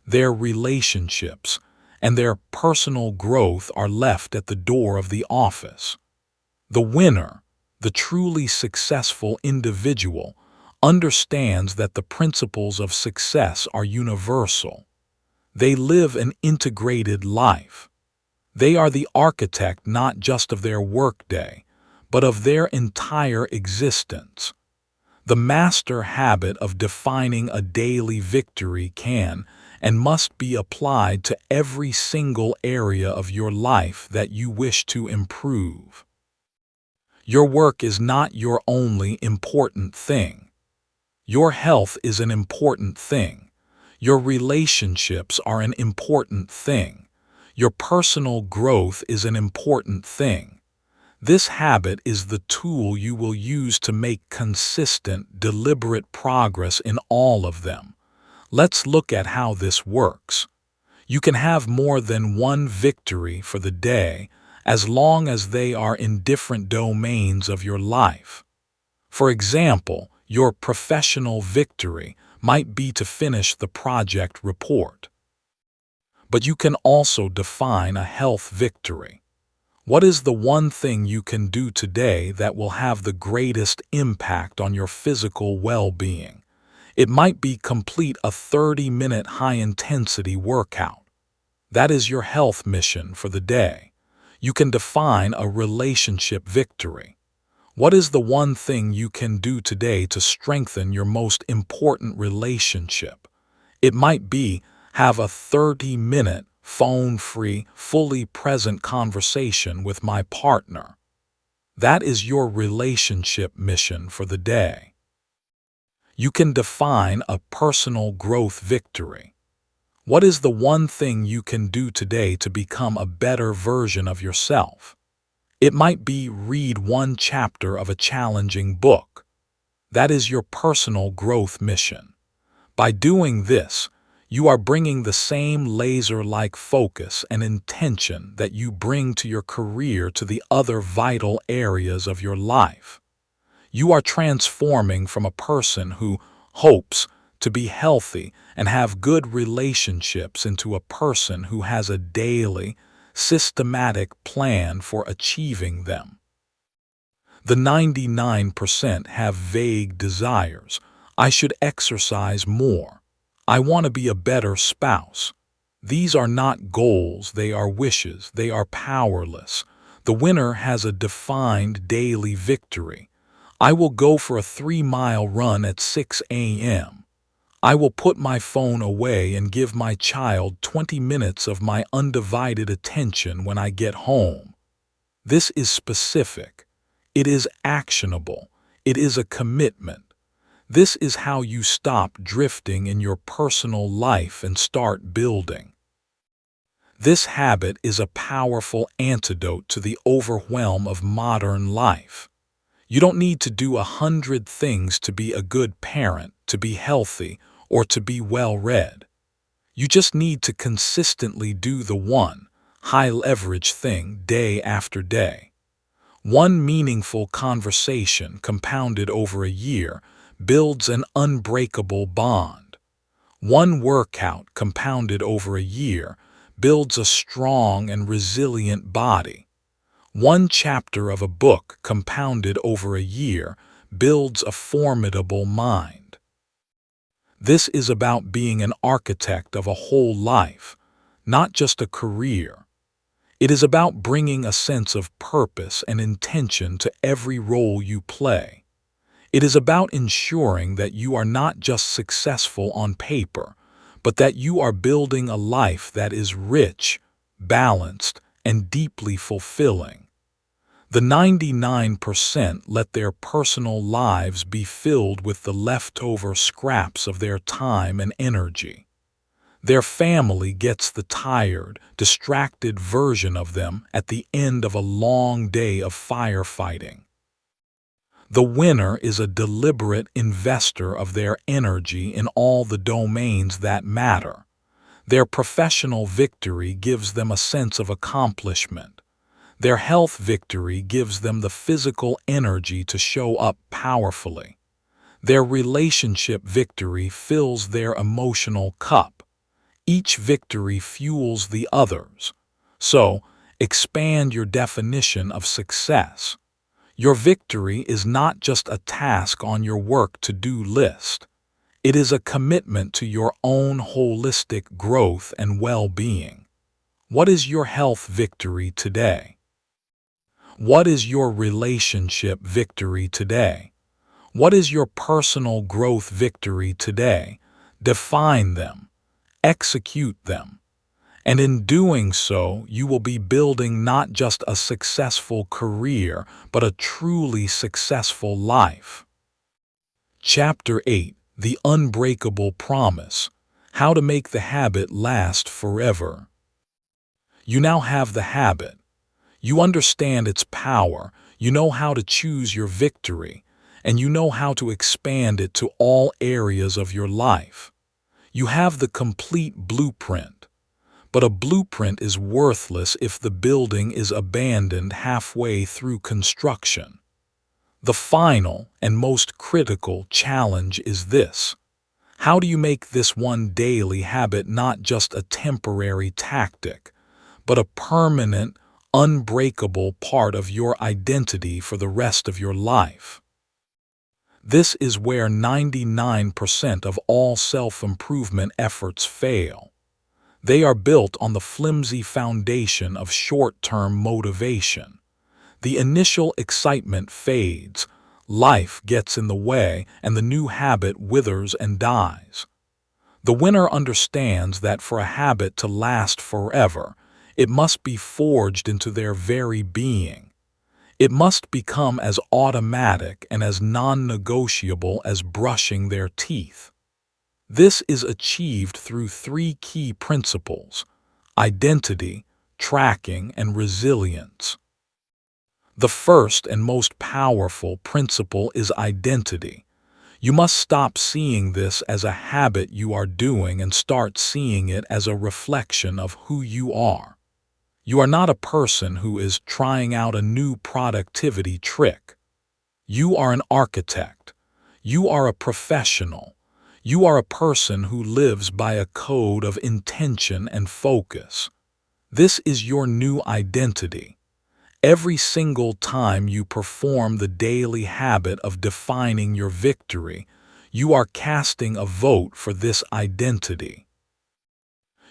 their relationships, and their personal growth are left at the door of the office. The winner, the truly successful individual, understands that the principles of success are universal. They live an integrated life. They are the architect not just of their workday, but of their entire existence. The master habit of defining a daily victory can and must be applied to every single area of your life that you wish to improve. Your work is not your only important thing. Your health is an important thing. Your relationships are an important thing. Your personal growth is an important thing. This habit is the tool you will use to make consistent, deliberate progress in all of them. Let's look at how this works. You can have more than one victory for the day, as long as they are in different domains of your life. For example, your professional victory might be to finish the project report. But you can also define a health victory. What is the one thing you can do today that will have the greatest impact on your physical well-being? It might be complete a 30-minute high-intensity workout. That is your health mission for the day. You can define a relationship victory. What is the one thing you can do today to strengthen your most important relationship? It might be have a 30-minute, phone-free, fully present conversation with my partner. That is your relationship mission for the day. You can define a personal growth victory. What is the one thing you can do today to become a better version of yourself? It might be read one chapter of a challenging book. That is your personal growth mission. By doing this, you are bringing the same laser-like focus and intention that you bring to your career to the other vital areas of your life. You are transforming from a person who hopes to be healthy and have good relationships into a person who has a daily, systematic plan for achieving them. The 99% have vague desires. I should exercise more. I want to be a better spouse. These are not goals, they are wishes, they are powerless. The winner has a defined daily victory. I will go for a 3-mile run at 6 a.m. I will put my phone away and give my child 20 minutes of my undivided attention when I get home. This is specific. It is actionable. It is a commitment. This is how you stop drifting in your personal life and start building. This habit is a powerful antidote to the overwhelm of modern life. You don't need to do 100 things to be a good parent, to be healthy, or to be well-read. You just need to consistently do the one, high-leverage thing day after day. One meaningful conversation compounded over a year builds an unbreakable bond. One workout compounded over a year builds a strong and resilient body. One chapter of a book compounded over a year builds a formidable mind. This is about being an architect of a whole life, not just a career. It is about bringing a sense of purpose and intention to every role you play. It is about ensuring that you are not just successful on paper, but that you are building a life that is rich, balanced, and deeply fulfilling. The 99% let their personal lives be filled with the leftover scraps of their time and energy. Their family gets the tired, distracted version of them at the end of a long day of firefighting. The winner is a deliberate investor of their energy in all the domains that matter. Their professional victory gives them a sense of accomplishment. Their health victory gives them the physical energy to show up powerfully. Their relationship victory fills their emotional cup. Each victory fuels the others. So, expand your definition of success. Your victory is not just a task on your work-to-do list. It is a commitment to your own holistic growth and well-being. What is your health victory today? What is your relationship victory today? What is your personal growth victory today? Define them. Execute them. And in doing so, you will be building not just a successful career, but a truly successful life. Chapter 8: The Unbreakable Promise. How to make the habit last forever. You now have the habit. You understand its power, you know how to choose your victory, and you know how to expand it to all areas of your life. You have the complete blueprint. But a blueprint is worthless if the building is abandoned halfway through construction. The final and most critical challenge is this: how do you make this one daily habit not just a temporary tactic, but a permanent, unbreakable part of your identity for the rest of your life? This is where 99% of all self-improvement efforts fail. They are built on the flimsy foundation of short-term motivation. The initial excitement fades, life gets in the way, and the new habit withers and dies. The winner understands that for a habit to last forever, it must be forged into their very being. It must become as automatic and as non-negotiable as brushing their teeth. This is achieved through three key principles: identity, tracking, and resilience. The first and most powerful principle is identity. You must stop seeing this as a habit you are doing and start seeing it as a reflection of who you are. You are not a person who is trying out a new productivity trick. You are an architect. You are a professional. You are a person who lives by a code of intention and focus. This is your new identity. Every single time you perform the daily habit of defining your victory, you are casting a vote for this identity.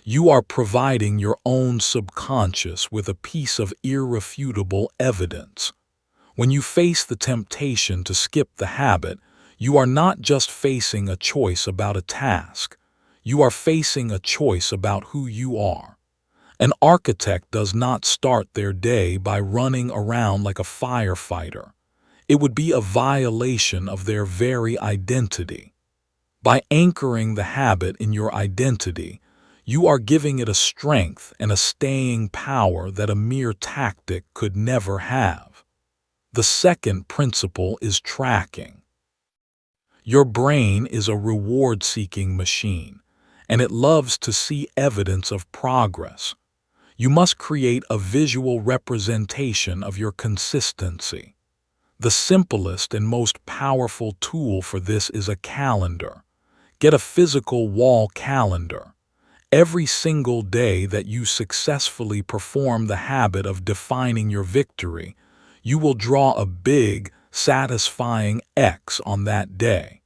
You are providing your own subconscious with a piece of irrefutable evidence. When you face the temptation to skip the habit, you are not just facing a choice about a task. You are facing a choice about who you are. An architect does not start their day by running around like a firefighter. It would be a violation of their very identity. By anchoring the habit in your identity, you are giving it a strength and a staying power that a mere tactic could never have. The second principle is tracking. Your brain is a reward-seeking machine, and it loves to see evidence of progress. You must create a visual representation of your consistency. The simplest and most powerful tool for this is a calendar. Get a physical wall calendar. Every single day that you successfully perform the habit of defining your victory, you will draw a big, satisfying X on that day.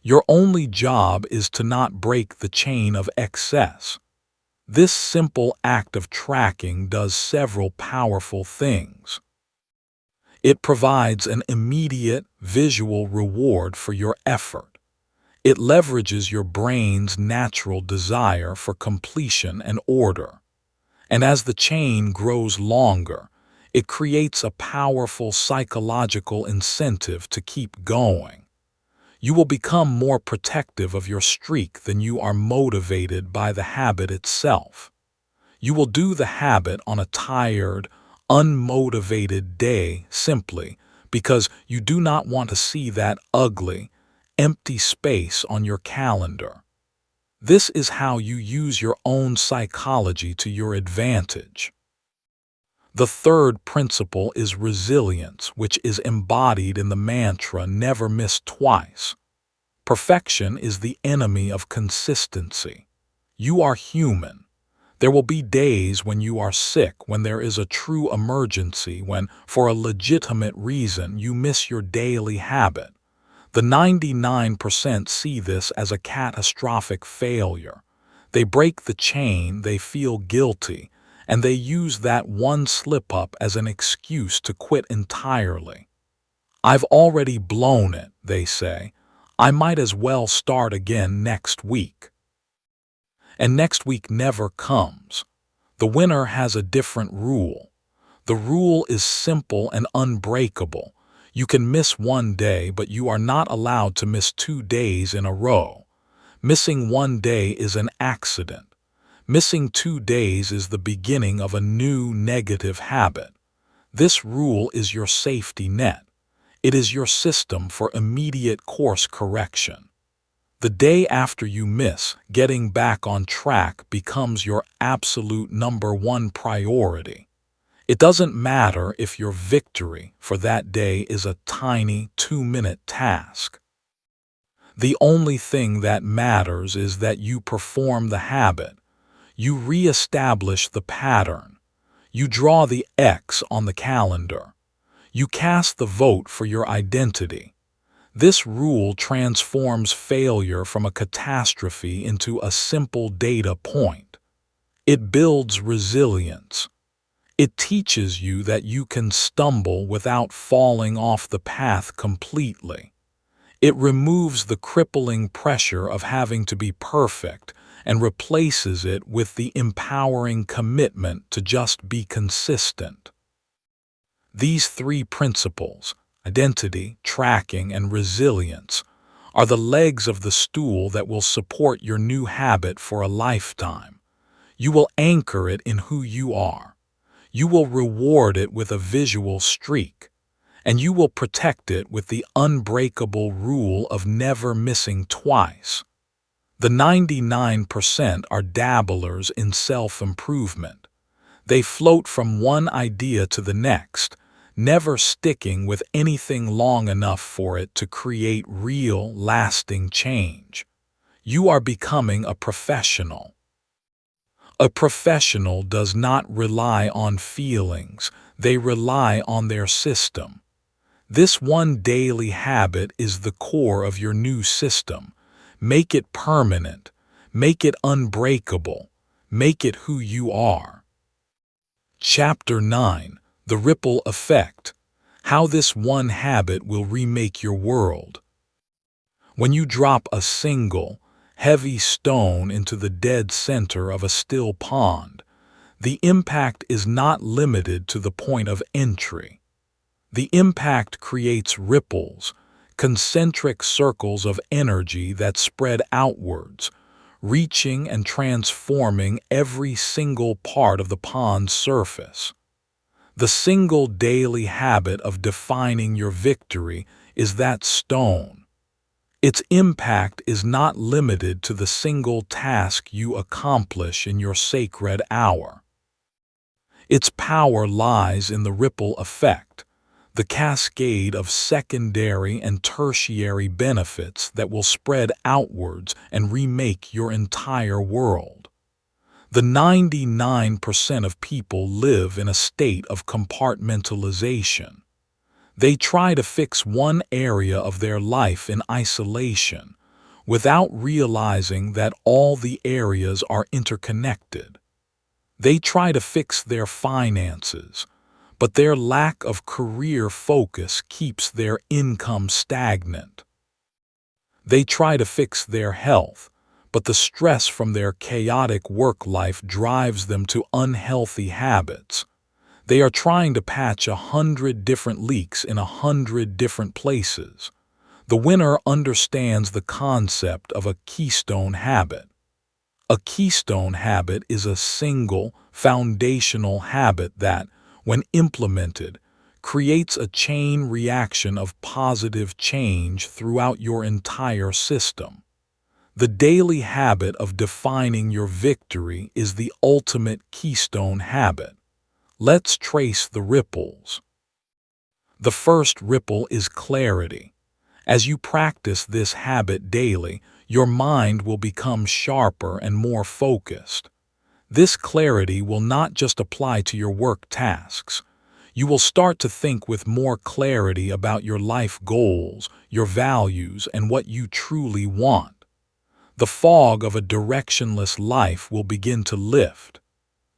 Your only job is to not break the chain of excess. This simple act of tracking does several powerful things. It provides an immediate visual reward for your effort. It leverages your brain's natural desire for completion and order. And as the chain grows longer, it creates a powerful psychological incentive to keep going. You will become more protective of your streak than you are motivated by the habit itself. You will do the habit on a tired, unmotivated day simply because you do not want to see that ugly, empty space on your calendar. This is how you use your own psychology to your advantage. The third principle is resilience, which is embodied in the mantra "never miss twice." Perfection is the enemy of consistency. You are human. There will be days when you are sick, when there is a true emergency, when, for a legitimate reason, you miss your daily habit. The 99% see this as a catastrophic failure. They break the chain, they feel guilty, and they use that one slip-up as an excuse to quit entirely. "I've already blown it," they say. "I might as well start again next week." And next week never comes. The winner has a different rule. The rule is simple and unbreakable. You can miss one day, but you are not allowed to miss 2 days in a row. Missing one day is an accident. Missing 2 days is the beginning of a new negative habit. This rule is your safety net. It is your system for immediate course correction. The day after you miss, getting back on track becomes your absolute #1 priority. It doesn't matter if your victory for that day is a tiny 2-minute task. The only thing that matters is that you perform the habit. You re-establish the pattern. You draw the X on the calendar. You cast the vote for your identity. This rule transforms failure from a catastrophe into a simple data point. It builds resilience. It teaches you that you can stumble without falling off the path completely. It removes the crippling pressure of having to be perfect and replaces it with the empowering commitment to just be consistent. These three principles, identity, tracking, and resilience, are the legs of the stool that will support your new habit for a lifetime. You will anchor it in who you are. You will reward it with a visual streak, and you will protect it with the unbreakable rule of never missing twice. The 99% are dabblers in self-improvement. They float from one idea to the next, never sticking with anything long enough for it to create real, lasting change. You are becoming a professional. A professional does not rely on feelings, they rely on their system. This one daily habit is the core of your new system. Make it permanent. Make it unbreakable. Make it who you are. Chapter 9. The Ripple Effect. How this one habit will remake your world. When you drop a single, heavy stone into the dead center of a still pond, the impact is not limited to the point of entry. The impact creates ripples, concentric circles of energy that spread outwards, reaching and transforming every single part of the pond's surface. The single daily habit of defining your victory is that stone. Its impact is not limited to the single task you accomplish in your sacred hour. Its power lies in the ripple effect, the cascade of secondary and tertiary benefits that will spread outwards and remake your entire world. The 99% of people live in a state of compartmentalization. They try to fix one area of their life in isolation, without realizing that all the areas are interconnected. They try to fix their finances, but their lack of career focus keeps their income stagnant. They try to fix their health, but the stress from their chaotic work life drives them to unhealthy habits. They are trying to patch 100 different leaks in 100 different places. The winner understands the concept of a keystone habit. A keystone habit is a single, foundational habit that, when implemented, creates a chain reaction of positive change throughout your entire system. The daily habit of defining your victory is the ultimate keystone habit. Let's trace the ripples. The first ripple is clarity. As you practice this habit daily, your mind will become sharper and more focused. This clarity will not just apply to your work tasks. You will start to think with more clarity about your life goals, your values, and what you truly want. The fog of a directionless life will begin to lift.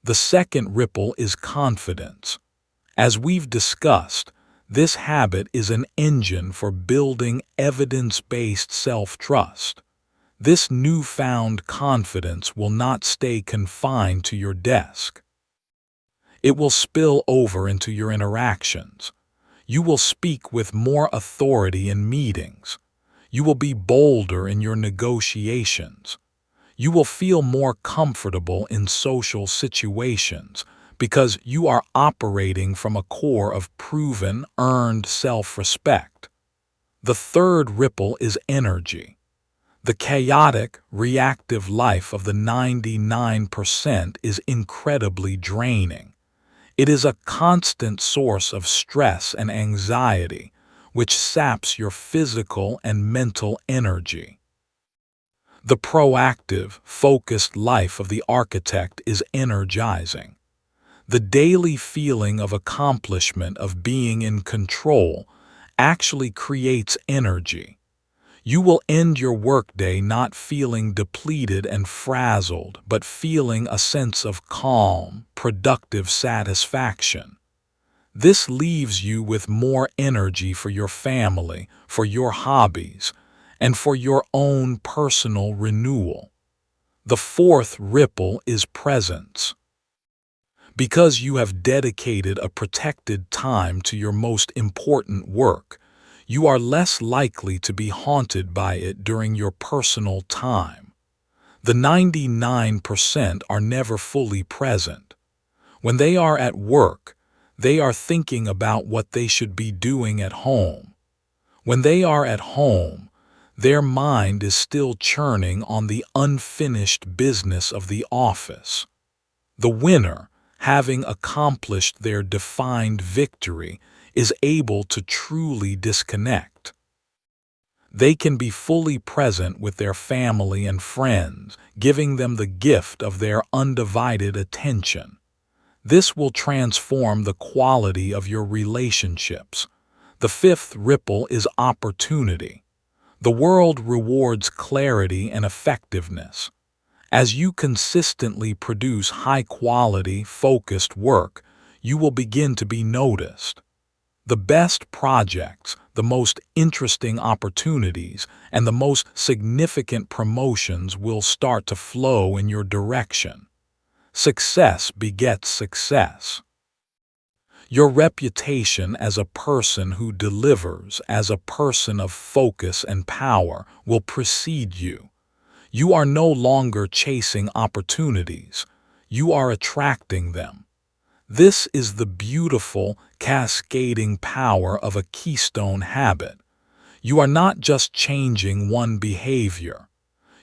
The second ripple is confidence. As we've discussed, this habit is an engine for building evidence-based self-trust. This newfound confidence will not stay confined to your desk. It will spill over into your interactions. You will speak with more authority in meetings. You will be bolder in your negotiations. You will feel more comfortable in social situations because you are operating from a core of proven, earned self-respect. The third ripple is energy. The chaotic, reactive life of the 99% is incredibly draining. It is a constant source of stress and anxiety, which saps your physical and mental energy. The proactive, focused life of the architect is energizing. The daily feeling of accomplishment, of being in control, actually creates energy. You will end your workday not feeling depleted and frazzled, but feeling a sense of calm, productive satisfaction. This leaves you with more energy for your family, for your hobbies, and for your own personal renewal. The fourth ripple is presence. Because you have dedicated a protected time to your most important work, you are less likely to be haunted by it during your personal time. The 99% are never fully present. When they are at work, they are thinking about what they should be doing at home. When they are at home, their mind is still churning on the unfinished business of the office. The winner, having accomplished their defined victory, is able to truly disconnect. They can be fully present with their family and friends, giving them the gift of their undivided attention. This will transform the quality of your relationships. The fifth ripple is opportunity. The world rewards clarity and effectiveness. As you consistently produce high-quality, focused work, you will begin to be noticed. The best projects, the most interesting opportunities, and the most significant promotions will start to flow in your direction. Success begets success. Your reputation as a person who delivers, as a person of focus and power, will precede you. You are no longer chasing opportunities. You are attracting them. This is the beautiful, cascading power of a keystone habit. You are not just changing one behavior.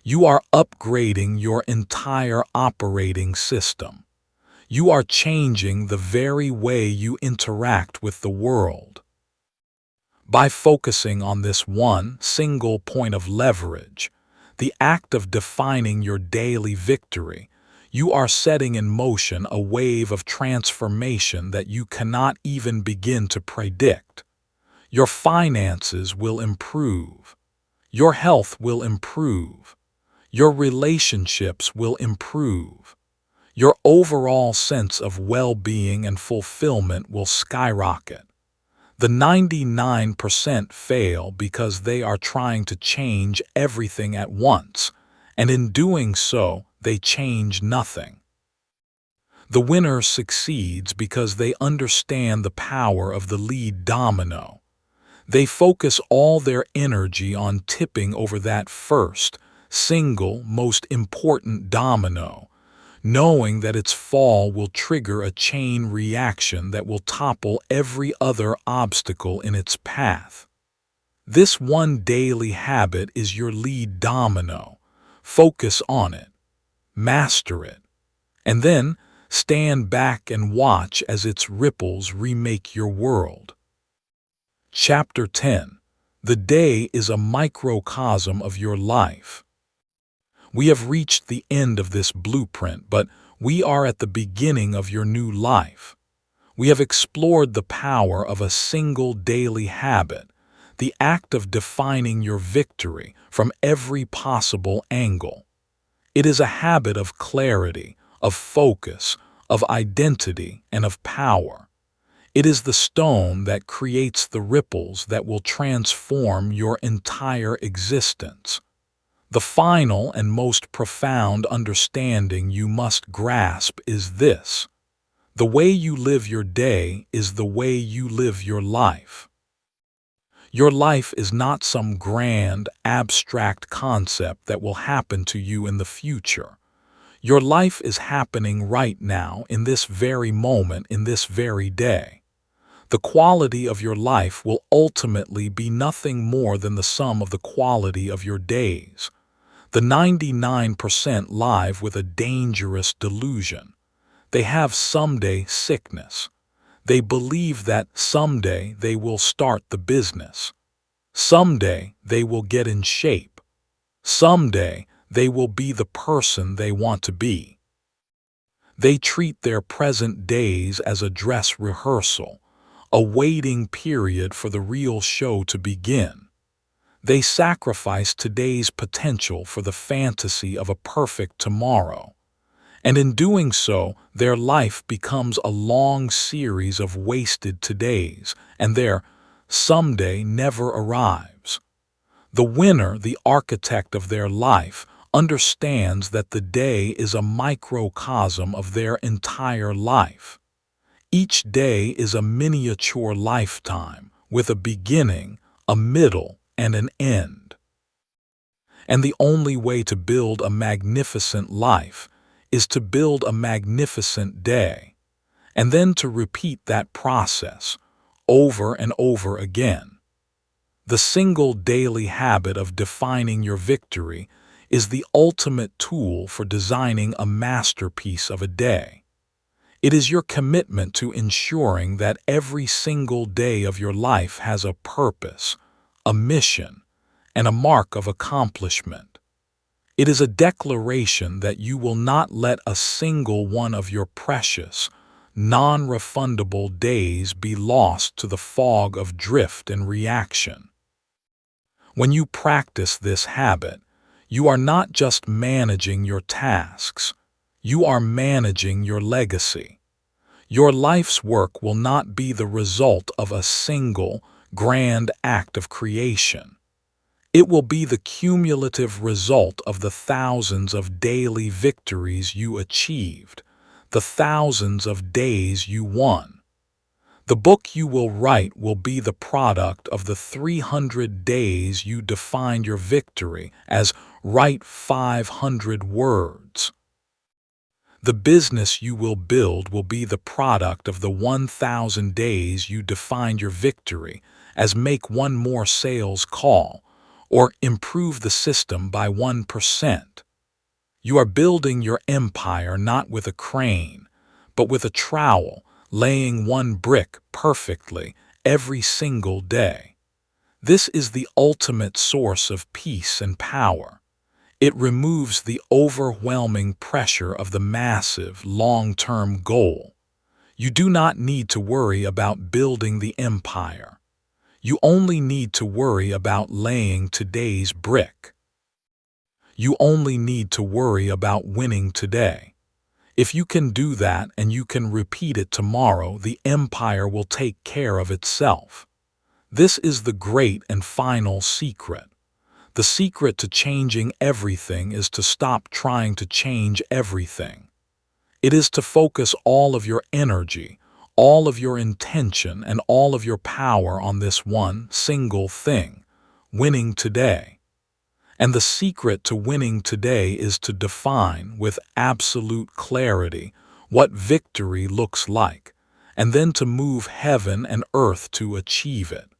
You are upgrading your entire operating system. You are changing the very way you interact with the world. By focusing on this one single point of leverage, the act of defining your daily victory, you are setting in motion a wave of transformation that you cannot even begin to predict. Your finances will improve. Your health will improve. Your relationships will improve. Your overall sense of well-being and fulfillment will skyrocket. The 99% fail because they are trying to change everything at once, and in doing so, they change nothing. The winner succeeds because they understand the power of the lead domino. They focus all their energy on tipping over that first, single, most important domino, knowing that its fall will trigger a chain reaction that will topple every other obstacle in its path. This one daily habit is your lead domino. Focus on it, master it, and then stand back and watch as its ripples remake your world. Chapter 10. The day is a microcosm of your life. We have reached the end of this blueprint, but we are at the beginning of your new life. We have explored the power of a single daily habit, the act of defining your victory from every possible angle. It is a habit of clarity, of focus, of identity, and of power. It is the stone that creates the ripples that will transform your entire existence. The final and most profound understanding you must grasp is this: the way you live your day is the way you live your life. Your life is not some grand, abstract concept that will happen to you in the future. Your life is happening right now, in this very moment, in this very day. The quality of your life will ultimately be nothing more than the sum of the quality of your days. The 99% live with a dangerous delusion. They have someday sickness. They believe that someday they will start the business. Someday they will get in shape. Someday they will be the person they want to be. They treat their present days as a dress rehearsal, a waiting period for the real show to begin. They sacrifice today's potential for the fantasy of a perfect tomorrow. And in doing so, their life becomes a long series of wasted todays, and their someday never arrives. The winner, the architect of their life, understands that the day is a microcosm of their entire life. Each day is a miniature lifetime with a beginning, a middle, and an end. And the only way to build a magnificent life is to build a magnificent day, and then to repeat that process over and over again. The single daily habit of defining your victory is the ultimate tool for designing a masterpiece of a day. It is your commitment to ensuring that every single day of your life has a purpose, a mission, and a mark of accomplishment. It is a declaration that you will not let a single one of your precious, non-refundable days be lost to the fog of drift and reaction. When you practice this habit, you are not just managing your tasks, you are managing your legacy. Your life's work will not be the result of a single, grand act of creation. It will be the cumulative result of the thousands of daily victories you achieved, the thousands of days you won. The book you will write will be the product of the 300 days you defined your victory as write 500 words. The business you will build will be the product of the 1,000 days you defined your victory as make one more sales call or improve the system by 1%. You are building your empire not with a crane, but with a trowel, laying one brick perfectly every single day. This is the ultimate source of peace and power. It removes the overwhelming pressure of the massive, long-term goal. You do not need to worry about building the empire. You only need to worry about laying today's brick. You only need to worry about winning today. If you can do that and you can repeat it tomorrow, the empire will take care of itself. This is the great and final secret. The secret to changing everything is to stop trying to change everything. It is to focus all of your energy, all of your intention, and all of your power on this one single thing, winning today. And the secret to winning today is to define with absolute clarity what victory looks like, and then to move heaven and earth to achieve it.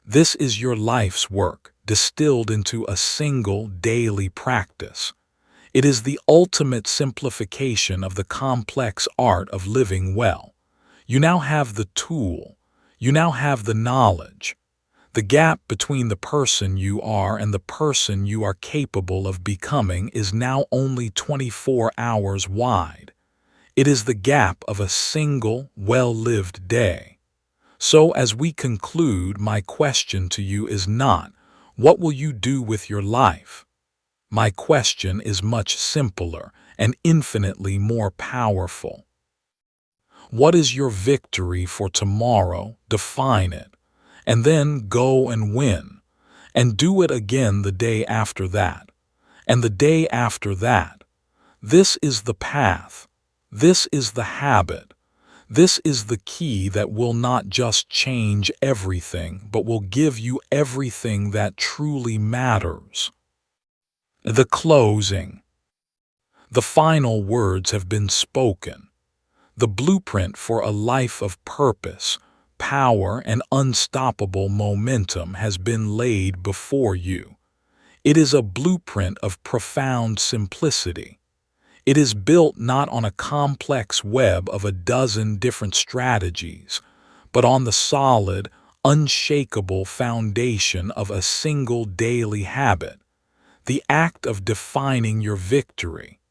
This is your life's work, distilled into a single daily practice. It is the ultimate simplification of the complex art of living well. You now have the tool. You now have the knowledge. The gap between the person you are and the person you are capable of becoming is now only 24 hours wide. It is the gap of a single, well-lived day. So as we conclude, my question to you is not, what will you do with your life? My question is much simpler and infinitely more powerful. What is your victory for tomorrow? Define it. And then go and win, and do it again the day after that, and the day after that. This is the path. This is the habit. This is the key that will not just change everything, but will give you everything that truly matters. The closing. The final words have been spoken. The blueprint for a life of purpose, power, and unstoppable momentum has been laid before you. It is a blueprint of profound simplicity. It is built not on a complex web of a dozen different strategies, but on the solid, unshakable foundation of a single daily habit, the act of defining your victory.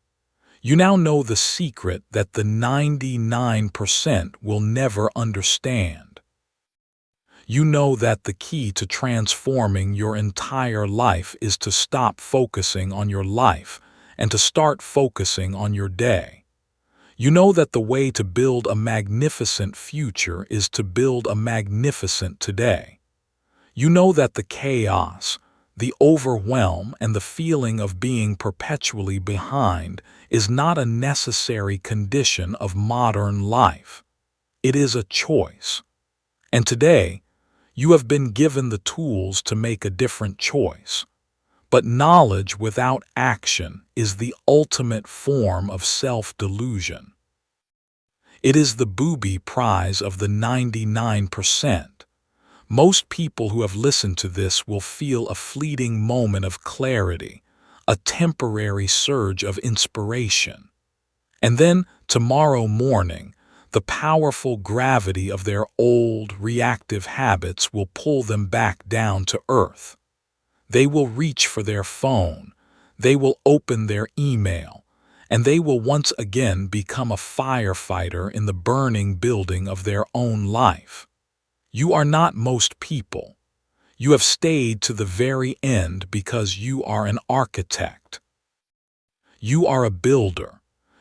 You now know the secret that the 99% will never understand. You know that the key to transforming your entire life is to stop focusing on your life and to start focusing on your day. You know that the way to build a magnificent future is to build a magnificent today. You know that the chaos, The overwhelm and the feeling of being perpetually behind is not a necessary condition of modern life. It is a choice. And today, you have been given the tools to make a different choice. But knowledge without action is the ultimate form of self-delusion. It is the booby prize of the 99%. Most people who have listened to this will feel a fleeting moment of clarity, a temporary surge of inspiration. And then, tomorrow morning, the powerful gravity of their old, reactive habits will pull them back down to earth. They will reach for their phone, they will open their email, and they will once again become a firefighter in the burning building of their own life. You are not most people. You have stayed to the very end because you are an architect. You are a builder.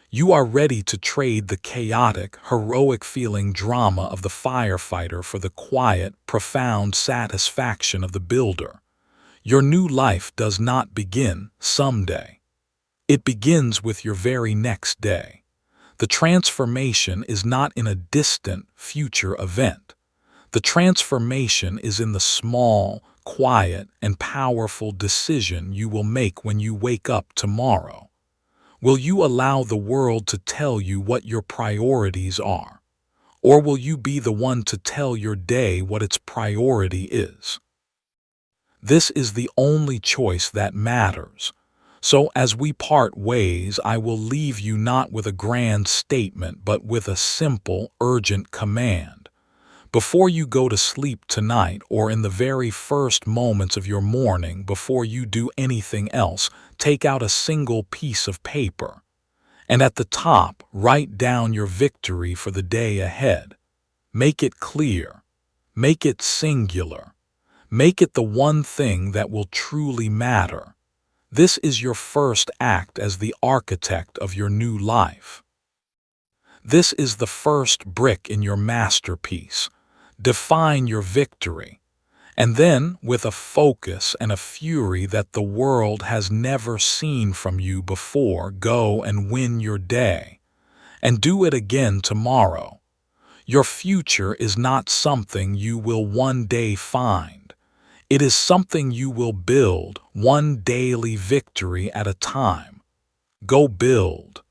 You are ready to trade the chaotic, heroic-feeling drama of the firefighter for the quiet, profound satisfaction of the builder. Your new life does not begin someday. It begins with your very next day. The transformation is not in a distant future event. The transformation is in the small, quiet, and powerful decision you will make when you wake up tomorrow. Will you allow the world to tell you what your priorities are? Or will you be the one to tell your day what its priority is? This is the only choice that matters. So as we part ways, I will leave you not with a grand statement, but with a simple, urgent command. Before you go to sleep tonight, or in the very first moments of your morning, before you do anything else, take out a single piece of paper. And at the top, write down your victory for the day ahead. Make it clear. Make it singular. Make it the one thing that will truly matter. This is your first act as the architect of your new life. This is the first brick in your masterpiece. Define your victory. And then, with a focus and a fury that the world has never seen from you before, go and win your day. And do it again tomorrow. Your future is not something you will one day find. It is something you will build, one daily victory at a time. Go build.